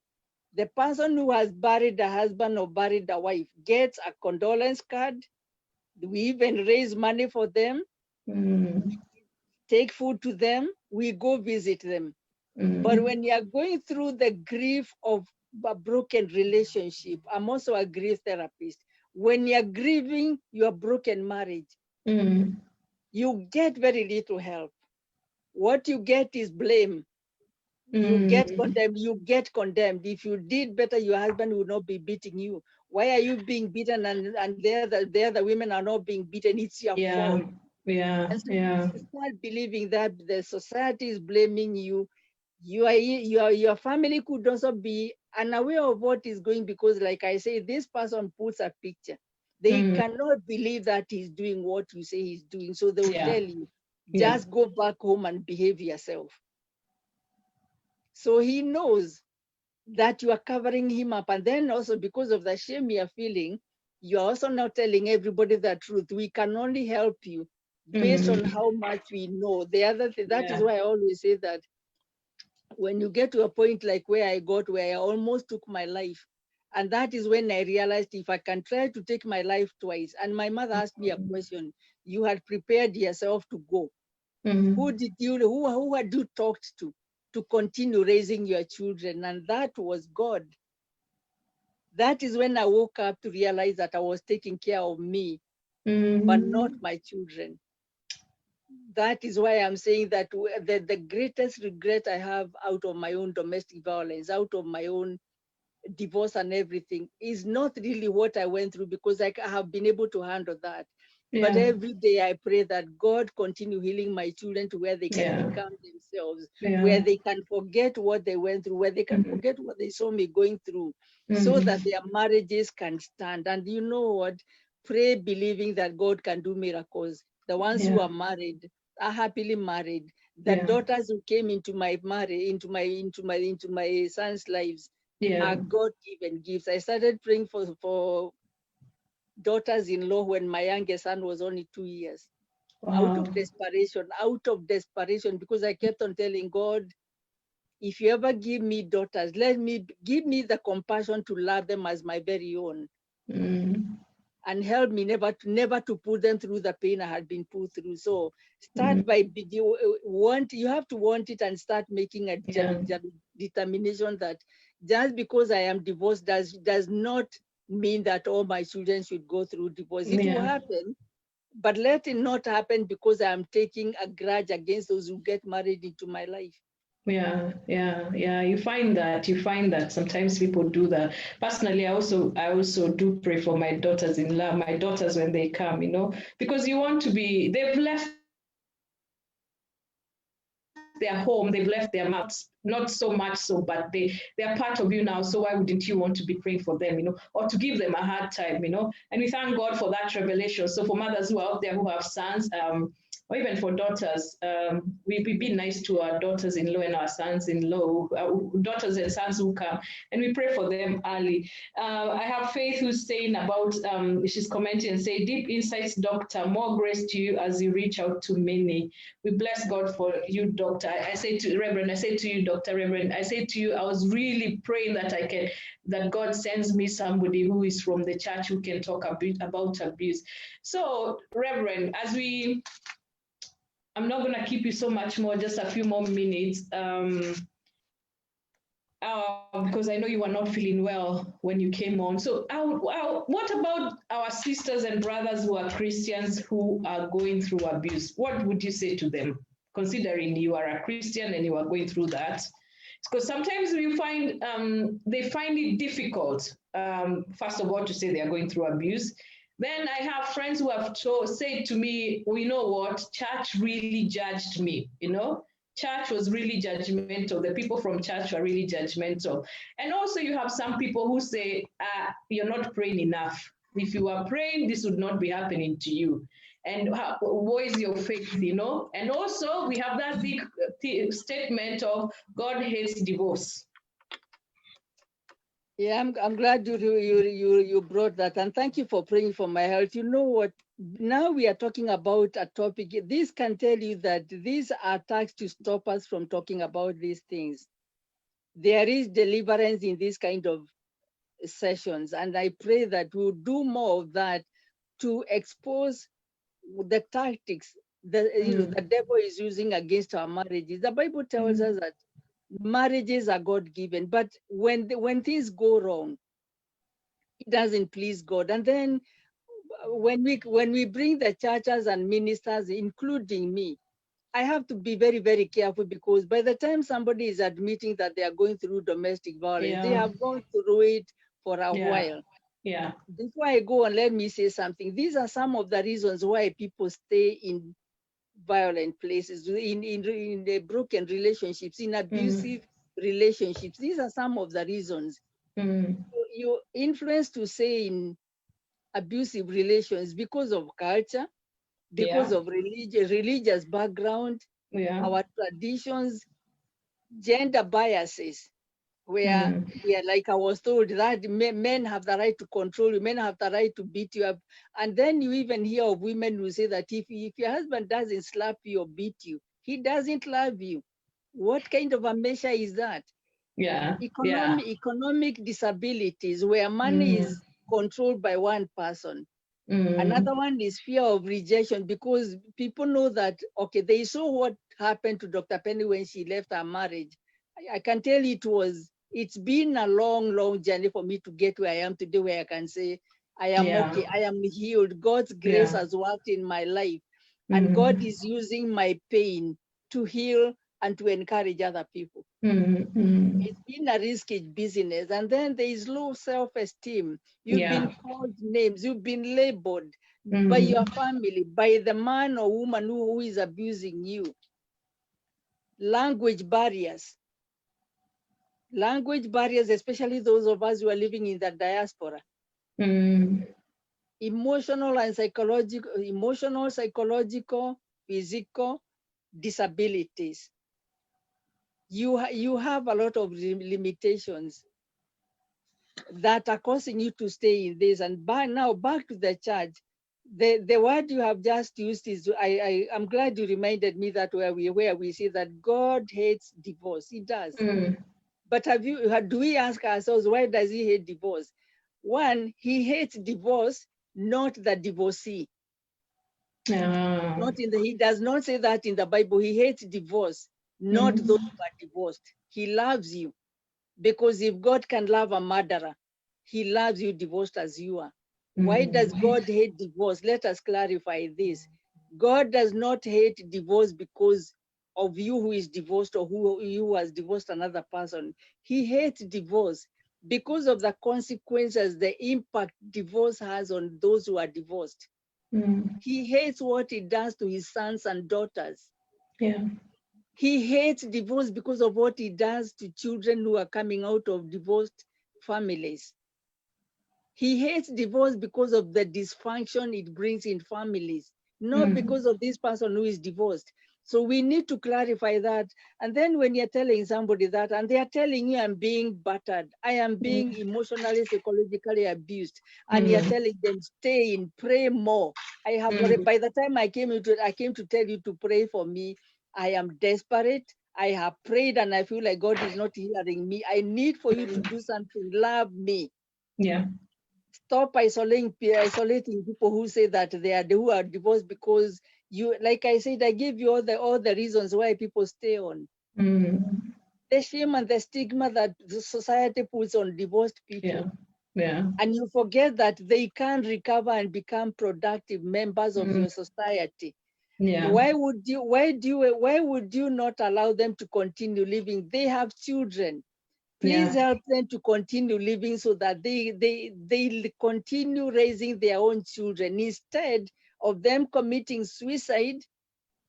B: the person who has buried a husband or buried a wife gets a condolence card. We even raise money for them, take food to them, we go visit them. But when you're going through the grief of a broken relationship, I'm also a grief therapist. when you're grieving your broken marriage, you get very little help. What you get is blame. You get condemned. You get condemned. If you did better, your husband would not be beating you. Why are you being beaten and the other women are not being beaten? It's your fault. And so you start believing that the society is blaming you. Your family could also be unaware of what is going, because like I say, this person puts a picture. They cannot believe that he's doing what you say he's doing. So they will tell you, just go back home and behave yourself. So he knows that you are covering him up. And then also because of the shame you're feeling, you're also not telling everybody the truth. We can only help you based on how much we know. The other thing, that is why I always say that when you get to a point like where I got, where I almost took my life, and that is when I realized if I can try to take my life twice, and my mother asked me a question, you had prepared yourself to go. Who had you talked to continue raising your children? And that was God. That is when I woke up to realize that I was taking care of me, but not my children. That is why I'm saying that the greatest regret I have out of my own domestic violence, out of my own divorce and everything, is not really what I went through, because I have been able to handle that. But every day I pray that God continue healing my children to where they can become themselves, where they can forget what they went through, where they can forget what they saw me going through, so that their marriages can stand. And you know what? Pray believing that God can do miracles. The ones who are married are happily married. The daughters who came into my marriage, into my son's lives, are God-given gifts. I started praying for daughters-in-law when my youngest son was only 2 years. Out of desperation, because I kept on telling God, if you ever give me daughters, give me the compassion to love them as my very own. And help me never to put them through the pain I had been put through. So start by you have to want it, and start making a determination that just because I am divorced does not mean that all my children should go through divorce. It will happen, but let it not happen because I am taking a grudge against those who get married into my life.
A: You find that sometimes people do that. Personally, I also do pray for my daughters-in-law, my daughters when they come, because you want to be, they've left their home, they've left their mouths, not so much so, but they're part of you now. So why wouldn't you want to be praying for them, or to give them a hard time, And we thank God for that revelation. So for mothers who are out there who have sons, or even for daughters, we be nice to our daughters-in-law and our sons-in-law, daughters and sons who come, and we pray for them early. I have Faith who's saying about, she's commenting and say, deep insights, doctor, more grace to you as you reach out to many. We bless God for you, doctor. I say to Reverend, I say to you, Dr. Reverend, I say to you, I was really praying that God sends me somebody who is from the church who can talk a bit about abuse. So, Reverend, I'm not going to keep you so much more, just a few more minutes, because I know you were not feeling well when you came on. So what about our sisters and brothers who are Christians who are going through abuse? What would you say to them, considering you are a Christian and you are going through that? Because sometimes we find they find it difficult, first of all, to say they are going through abuse. Then I have friends who have said to me, well, you know what, church really judged me, Church was really judgmental. The people from church were really judgmental. And also you have some people who say, you're not praying enough. If you are praying, this would not be happening to you. And what is your faith, And also we have that big statement of God hates divorce.
B: Yeah, I'm glad you brought that, and thank you for praying for my health. You know what? Now we are talking about a topic. This can tell you that these are attacks to stop us from talking about these things. There is deliverance in these kind of sessions, and I pray that we'll do more of that to expose the tactics that the devil is using against our marriages. The Bible tells us that marriages are God-given, but when things go wrong, It doesn't please God. And then when we bring the churches and ministers, including me, I have to be very, very careful, because by the time somebody is admitting that they are going through domestic violence, they have gone through it for a while.
A: Yeah.
B: Before I go on, let me say something. These are some of the reasons why people stay in violent places, in the broken relationships, in abusive relationships. These are some of the reasons. You're influenced to stay in abusive relations because of culture, because of religious background, our traditions, gender biases, where like I was told that men have the right to control you, men have the right to beat you up. And then you even hear of women who say that if your husband doesn't slap you or beat you, he doesn't love you. What kind of a measure is that? Economic disabilities, where money is controlled by one person. Another one is fear of rejection, because people know that, okay, they saw what happened to Dr. Penny when she left her marriage. I can tell you it's been a long, long journey for me to get where I am today, where I can say, I am okay, I am healed. God's grace has worked in my life, and God is using my pain to heal and to encourage other people. It's been a risky business. And then there is low self-esteem. You've been called names, you've been labeled by your family, by the man or woman who is abusing you. Language barriers, especially those of us who are living in the diaspora. Emotional, psychological, physical disabilities. You have a lot of limitations that are causing you to stay in this. And now back to the church. The word you have just used is, I'm glad you reminded me that where we see that God hates divorce. He does. But do we ask ourselves, why does he hate divorce? One, he hates divorce, not the divorcee. He does not say that in the Bible. He hates divorce, not those who are divorced. He loves you, because if God can love a murderer, he loves you divorced as you are. Why does God hate divorce? Let us clarify this. God does not hate divorce because of you who is divorced, or who has divorced another person. He hates divorce because of the consequences, the impact divorce has on those who are divorced. He hates what it does to his sons and daughters. He hates divorce because of what it does to children who are coming out of divorced families. He hates divorce because of the dysfunction it brings in families, not because of this person who is divorced. So we need to clarify that. And then when you're telling somebody that, and they are telling you, I'm being battered, I am being emotionally, psychologically abused, and you're telling them, stay in, pray more. I have by the time I came to tell you to pray for me, I am desperate. I have prayed and I feel like God is not hearing me. I need for you to do something. Love me. Stop isolating people who say that who are divorced because you, like I said, I give you all the reasons why people stay on. The shame and the stigma that the society puts on divorced people. And you forget that they can recover and become productive members of your society. Why would you not allow them to continue living? They have children. Please help them to continue living so that they continue raising their own children instead of them committing suicide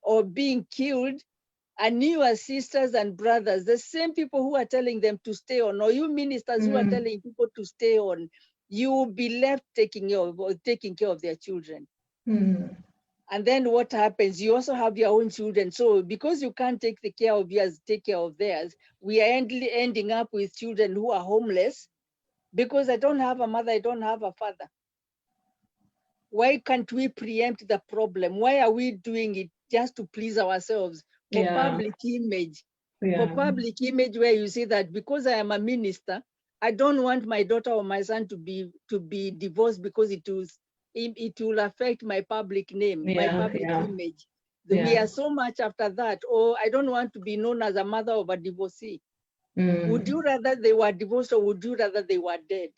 B: or being killed. And you as sisters and brothers, the same people who are telling them to stay on, or you ministers who are telling people to stay on, you will be left taking care of their children. And then what happens? You also have your own children. So because you can't take care of yours, take care of theirs, we are ending up with children who are homeless because I don't have a mother, I don't have a father. Why can't we preempt the problem? Why are we doing it just to please ourselves for public image? For public image, where you say that because I am a minister, I don't want my daughter or my son to be divorced because it will affect my public name, my public image. We are so much after that. Or I don't want to be known as a mother of a divorcee. Would you rather they were divorced or would you rather they were dead?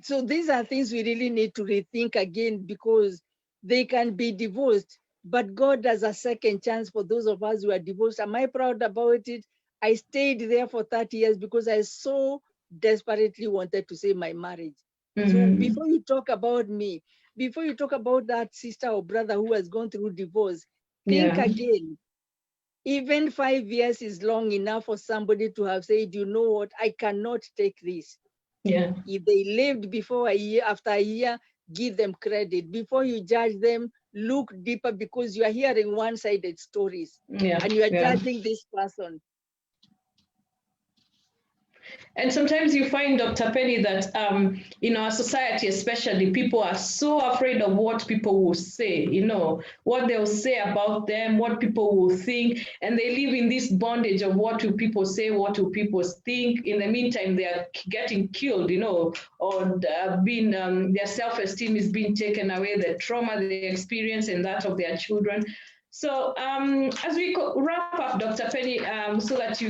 B: So these are things we really need to rethink again, because they can be divorced, but God has a second chance for those of us who are divorced. Am I proud about it? I stayed there for 30 years because I so desperately wanted to save my marriage. So before you talk about me, before you talk about that sister or brother who has gone through divorce, think again. Even 5 years is long enough for somebody to have said, you know what, I cannot take this. If they lived before a year, after a year, give them credit. Before you judge them, look deeper, because you are hearing one-sided stories and you are judging this person.
A: And sometimes you find, Dr. Penny, that in our society especially, people are so afraid of what people will say, what they'll say about them, what people will think, and they live in this bondage of what will people say, what will people think. In the meantime, they are getting killed, or being, their self-esteem is being taken away, the trauma they experience and that of their children. So as we wrap up, Dr. Penny, so that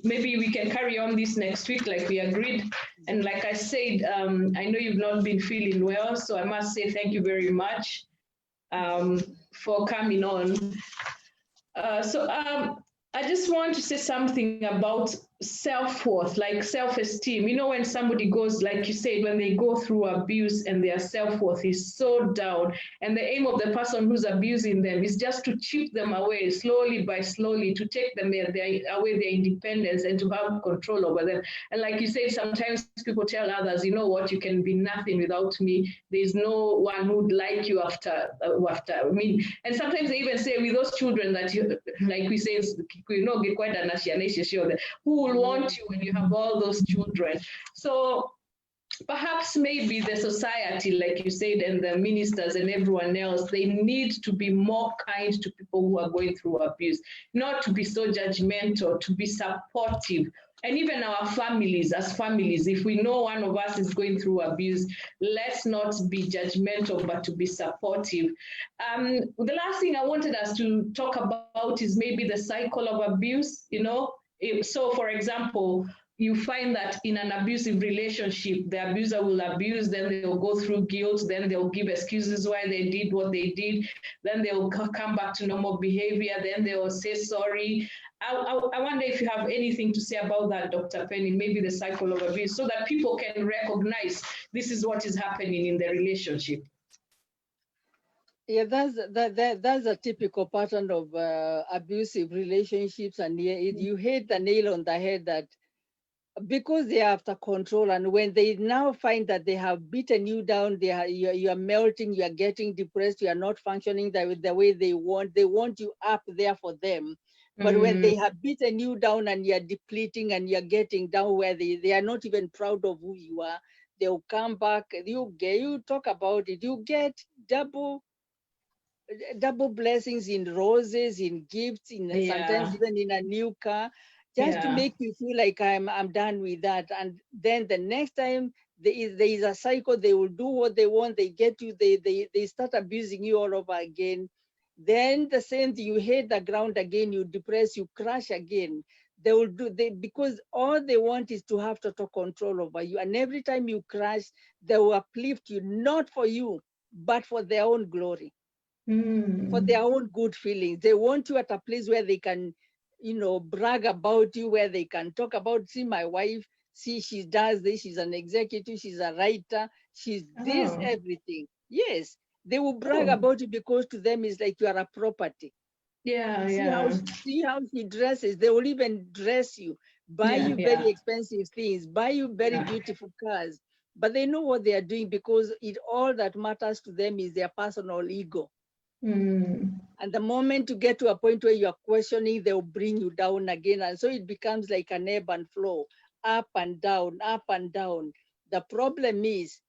A: maybe we can carry on this next week like we agreed. And like I said, I know you've not been feeling well, so I must say thank you very much for coming on. So I just want to say something about self-worth, like self-esteem. When somebody goes, like you said, when they go through abuse and their self-worth is so down, and the aim of the person who's abusing them is just to chip them away slowly by slowly, to take them away their independence and to have control over them. And like you said, sometimes people tell others, you know what, you can be nothing without me. There's no one who'd like you after me. And sometimes they even say with those children that you, like we say, get quite an who will want you when you have all those children. So perhaps maybe the society, like you said, and the ministers and everyone else, they need to be more kind to people who are going through abuse, not to be so judgmental, to be supportive. And even our families, as families, if we know one of us is going through abuse, let's not be judgmental, but to be supportive. The last thing I wanted us to talk about is maybe the cycle of abuse, So, for example, you find that in an abusive relationship, the abuser will abuse, then they'll go through guilt, then they'll give excuses why they did what they did, then they'll come back to normal behavior, then they'll say sorry. I wonder if you have anything to say about that, Dr. Penny, maybe the cycle of abuse, so that people can recognize this is what is happening in the relationship.
B: Yeah, that's a typical pattern of abusive relationships, and you hit the nail on the head, that because they are after control, and when they now find that they have beaten you down, you are melting, you are getting depressed, you are not functioning the way they want you up there for them. But when they have beaten you down and you are depleting and you are getting down where they are not even proud of who you are, they'll come back. You talk about it, you get double blessings in roses, in gifts, sometimes even in a new car, just to make you feel like I'm done with that. And then the next time there is a cycle, they will do what they want, they get you, they start abusing you all over again. Then the same thing, you hit the ground again, you depress, you crash again. They will because all they want is to have total control over you. And every time you crash, they will uplift you, not for you, but for their own glory. For their own good feelings. They want you at a place where they can, brag about you, where they can talk about, see my wife, see she does this, she's an executive, she's a writer, she's this, everything. Yes, they will brag about you because to them it's like you are a property. See how she dresses. They will even dress you, buy you very expensive things, buy you very beautiful cars. But they know what they are doing, because all that matters to them is their personal ego. And the moment you get to a point where you are questioning, they'll bring you down again. And so it becomes like an ebb and flow, up and down, up and down. The problem is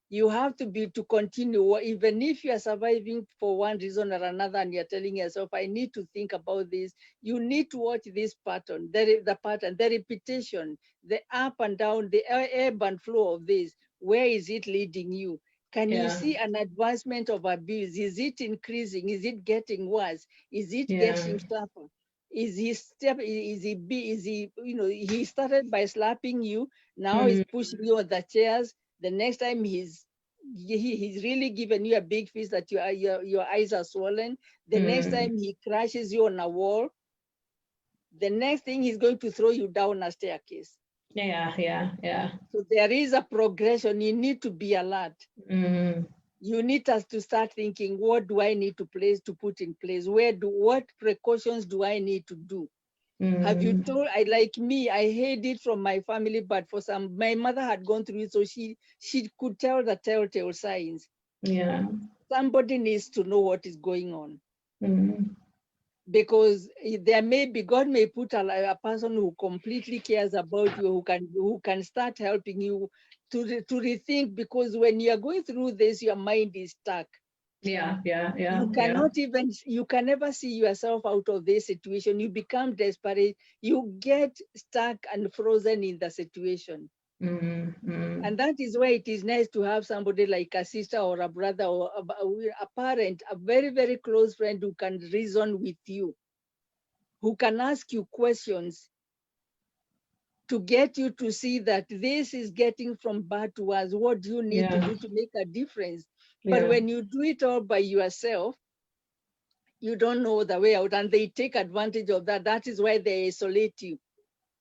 B: you have to continue, even if you are surviving for one reason or another, and you're telling yourself, I need to think about this. You need to watch this pattern, the pattern, the repetition, the up and down, the ebb and flow of this. Where is it leading you? Can you see an advancement of abuse? Is it increasing? Is it getting worse? Is it getting tougher? He started by slapping you. Now he's pushing you on the chairs. The next time he's really given you a big fist that your eyes are swollen. The next time he crashes you on a wall. The next thing he's going to throw you down a staircase.
A: Yeah.
B: So there is a progression. You need to be alert. You need us to start thinking, what do I need to put in place? What precautions do I need to do? Have you told, like me, I hid it from my family, but my mother had gone through it, so she could tell the telltale signs.
A: Yeah.
B: Somebody needs to know what is going on. Because God may put a person who completely cares about you, who can start helping you to rethink, because when you are going through this, your mind is stuck.
A: Yeah.
B: You cannot even, you can never see yourself out of this situation. You become desperate. You get stuck and frozen in the situation. And that is why it is nice to have somebody like a sister or a brother or a parent, a very, very close friend who can reason with you, who can ask you questions to get you to see that this is getting from bad to worse. What do you need to do to make a difference? But when you do it all by yourself, you don't know the way out, and they take advantage of that. That is why they isolate you.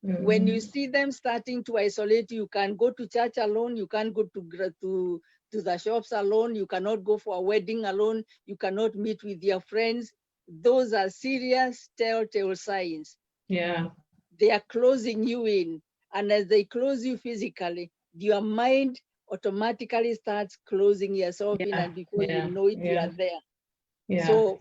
B: When you see them starting to isolate you, you can go to church alone, you can't go to the shops alone, you cannot go for a wedding alone, you cannot meet with your friends. Those are serious telltale signs.
A: Yeah.
B: They are closing you in. And as they close you physically, your mind automatically starts closing yourself in, and before you know it, you are there. So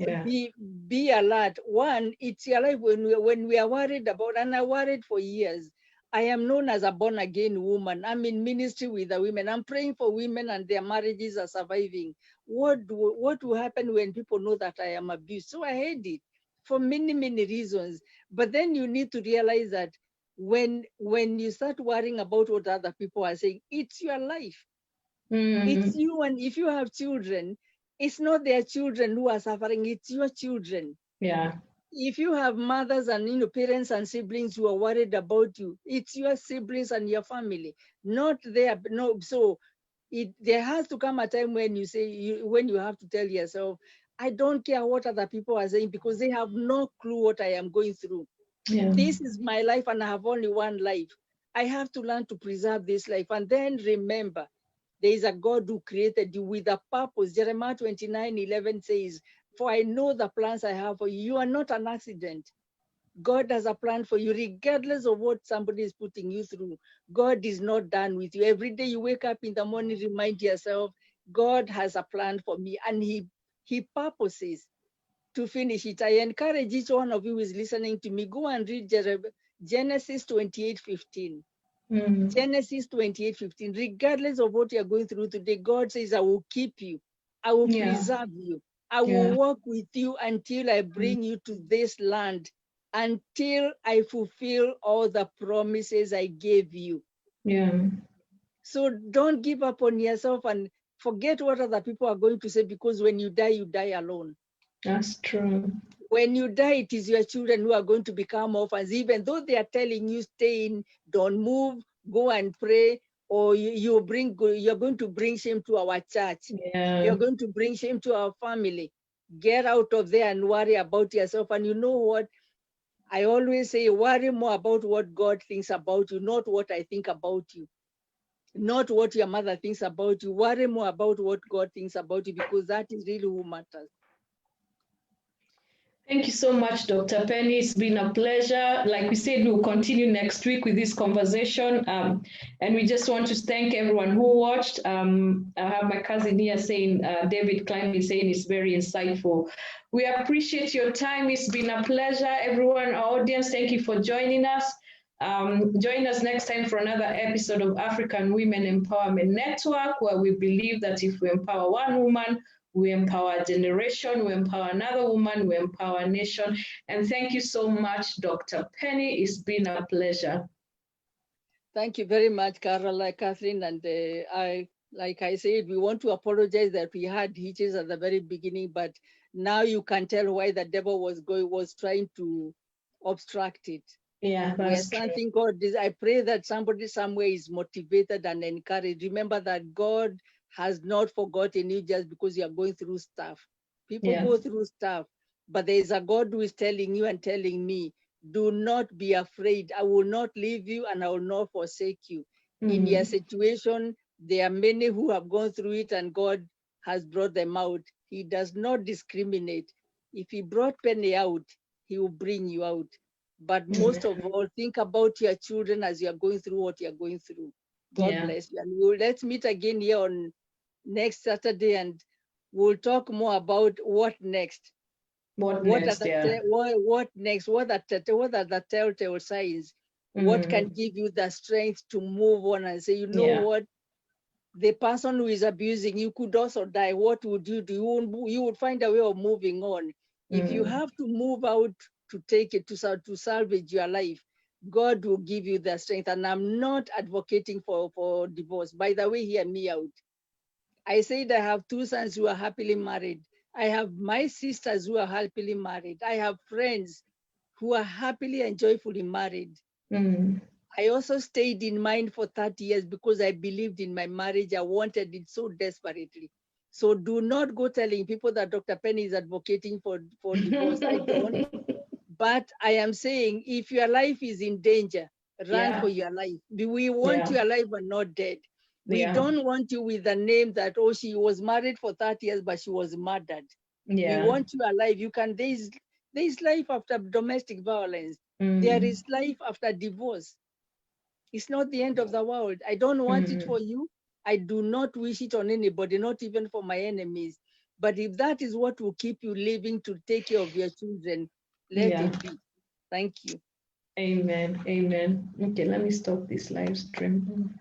B: be alert. One, it's your life. When we are worried about, and I worried for years. I am known as a born-again woman. I'm in ministry with the women. I'm praying for women and their marriages are surviving. What will happen when people know that I am abused? So I hate it for many, many reasons. But then you need to realize that when you start worrying about what other people are saying, it's your life. It's you, and if you have children, it's not their children who are suffering, it's your children.
A: Yeah.
B: If you have mothers and parents and siblings who are worried about you, it's your siblings and your family, not their. No, so there has to come a time when when you have to tell yourself, I don't care what other people are saying, because they have no clue what I am going through. This is my life, and I have only one life. I have to learn to preserve this life. And then remember, there is a God who created you with a purpose. Jeremiah 29:11 says, for I know the plans I have for you. You are not an accident. God has a plan for you, regardless of what somebody is putting you through. God is not done with you. Every day you wake up in the morning, remind yourself, God has a plan for me, and he purposes to finish it. I encourage each one of you who is listening to me, go and read Genesis 28:15. Genesis 28:15. Regardless of what you're going through today, God says, I will keep you. I will preserve you. I will walk with you until I bring you to this land, until I fulfill all the promises I gave you. So don't give up on yourself and forget what other people are going to say, because when you die alone.
A: That's true.
B: When you die, it is your children who are going to become orphans, even though they are telling you, stay in, don't move, go and pray, or you're going to bring shame to our church. You're going to bring shame to our family. Get out of there and worry about yourself. And you know what? I always say, worry more about what God thinks about you, not what I think about you. Not what your mother thinks about you. Worry more about what God thinks about you, because that is really who matters.
A: Thank you so much, Dr. Penny. It's been a pleasure. Like we said, we'll continue next week with this conversation. And we just want to thank everyone who watched. I have my cousin here saying, David Klein saying it's very insightful. We appreciate your time. It's been a pleasure, everyone, our audience. Thank you for joining us. Join us next time for another episode of African Women Empowerment Network, where we believe that if we empower one woman, we empower a generation, we empower another woman, we empower a nation. And thank you so much, Dr. Penny. It's been a pleasure.
B: Thank you very much, Carol, Catherine. And like I said, we want to apologize that we had hitches at the very beginning, but now you can tell why the devil was trying to obstruct it.
A: Yeah,
B: Where
A: that's true.
B: something God is, I pray that somebody somewhere is motivated and encouraged. Remember that God has not forgotten you just because you are going through stuff. People
A: Yeah.
B: go through stuff, but there is a God who is telling you and telling me, do not be afraid. I will not leave you and I will not forsake you. In your situation, there are many who have gone through it and God has brought them out. He does not discriminate. If he brought Penny out, he will bring you out. But most of all, think about your children as you are going through what you are going through. God bless you. And let's meet again here on next Saturday and we'll talk more about what next.
A: What next?
B: What next? What are the telltale signs? What can give you the strength to move on and say, you know what? The person who is abusing you could also die. What would you do? You would find a way of moving on. If you have to move out to take it to salvage your life, God will give you the strength. And I'm not advocating for divorce. By the way, hear me out. I said I have 2 sons who are happily married. I have my sisters who are happily married. I have friends who are happily and joyfully married. I also stayed in mine for 30 years because I believed in my marriage. I wanted it so desperately. So do not go telling people that Dr. Penny is advocating for divorce. I don't. But I am saying if your life is in danger, run for your life. We want you alive and not dead. We don't want you with a name that, oh, she was married for 30 years, but she was murdered. We want you alive. There's life after domestic violence. There is life after divorce. It's not the end of the world. I don't want it for you. I do not wish it on anybody, not even for my enemies. But if that is what will keep you living to take care of your children, let it be. Thank you.
A: Amen. Amen. Okay, let me stop this live stream.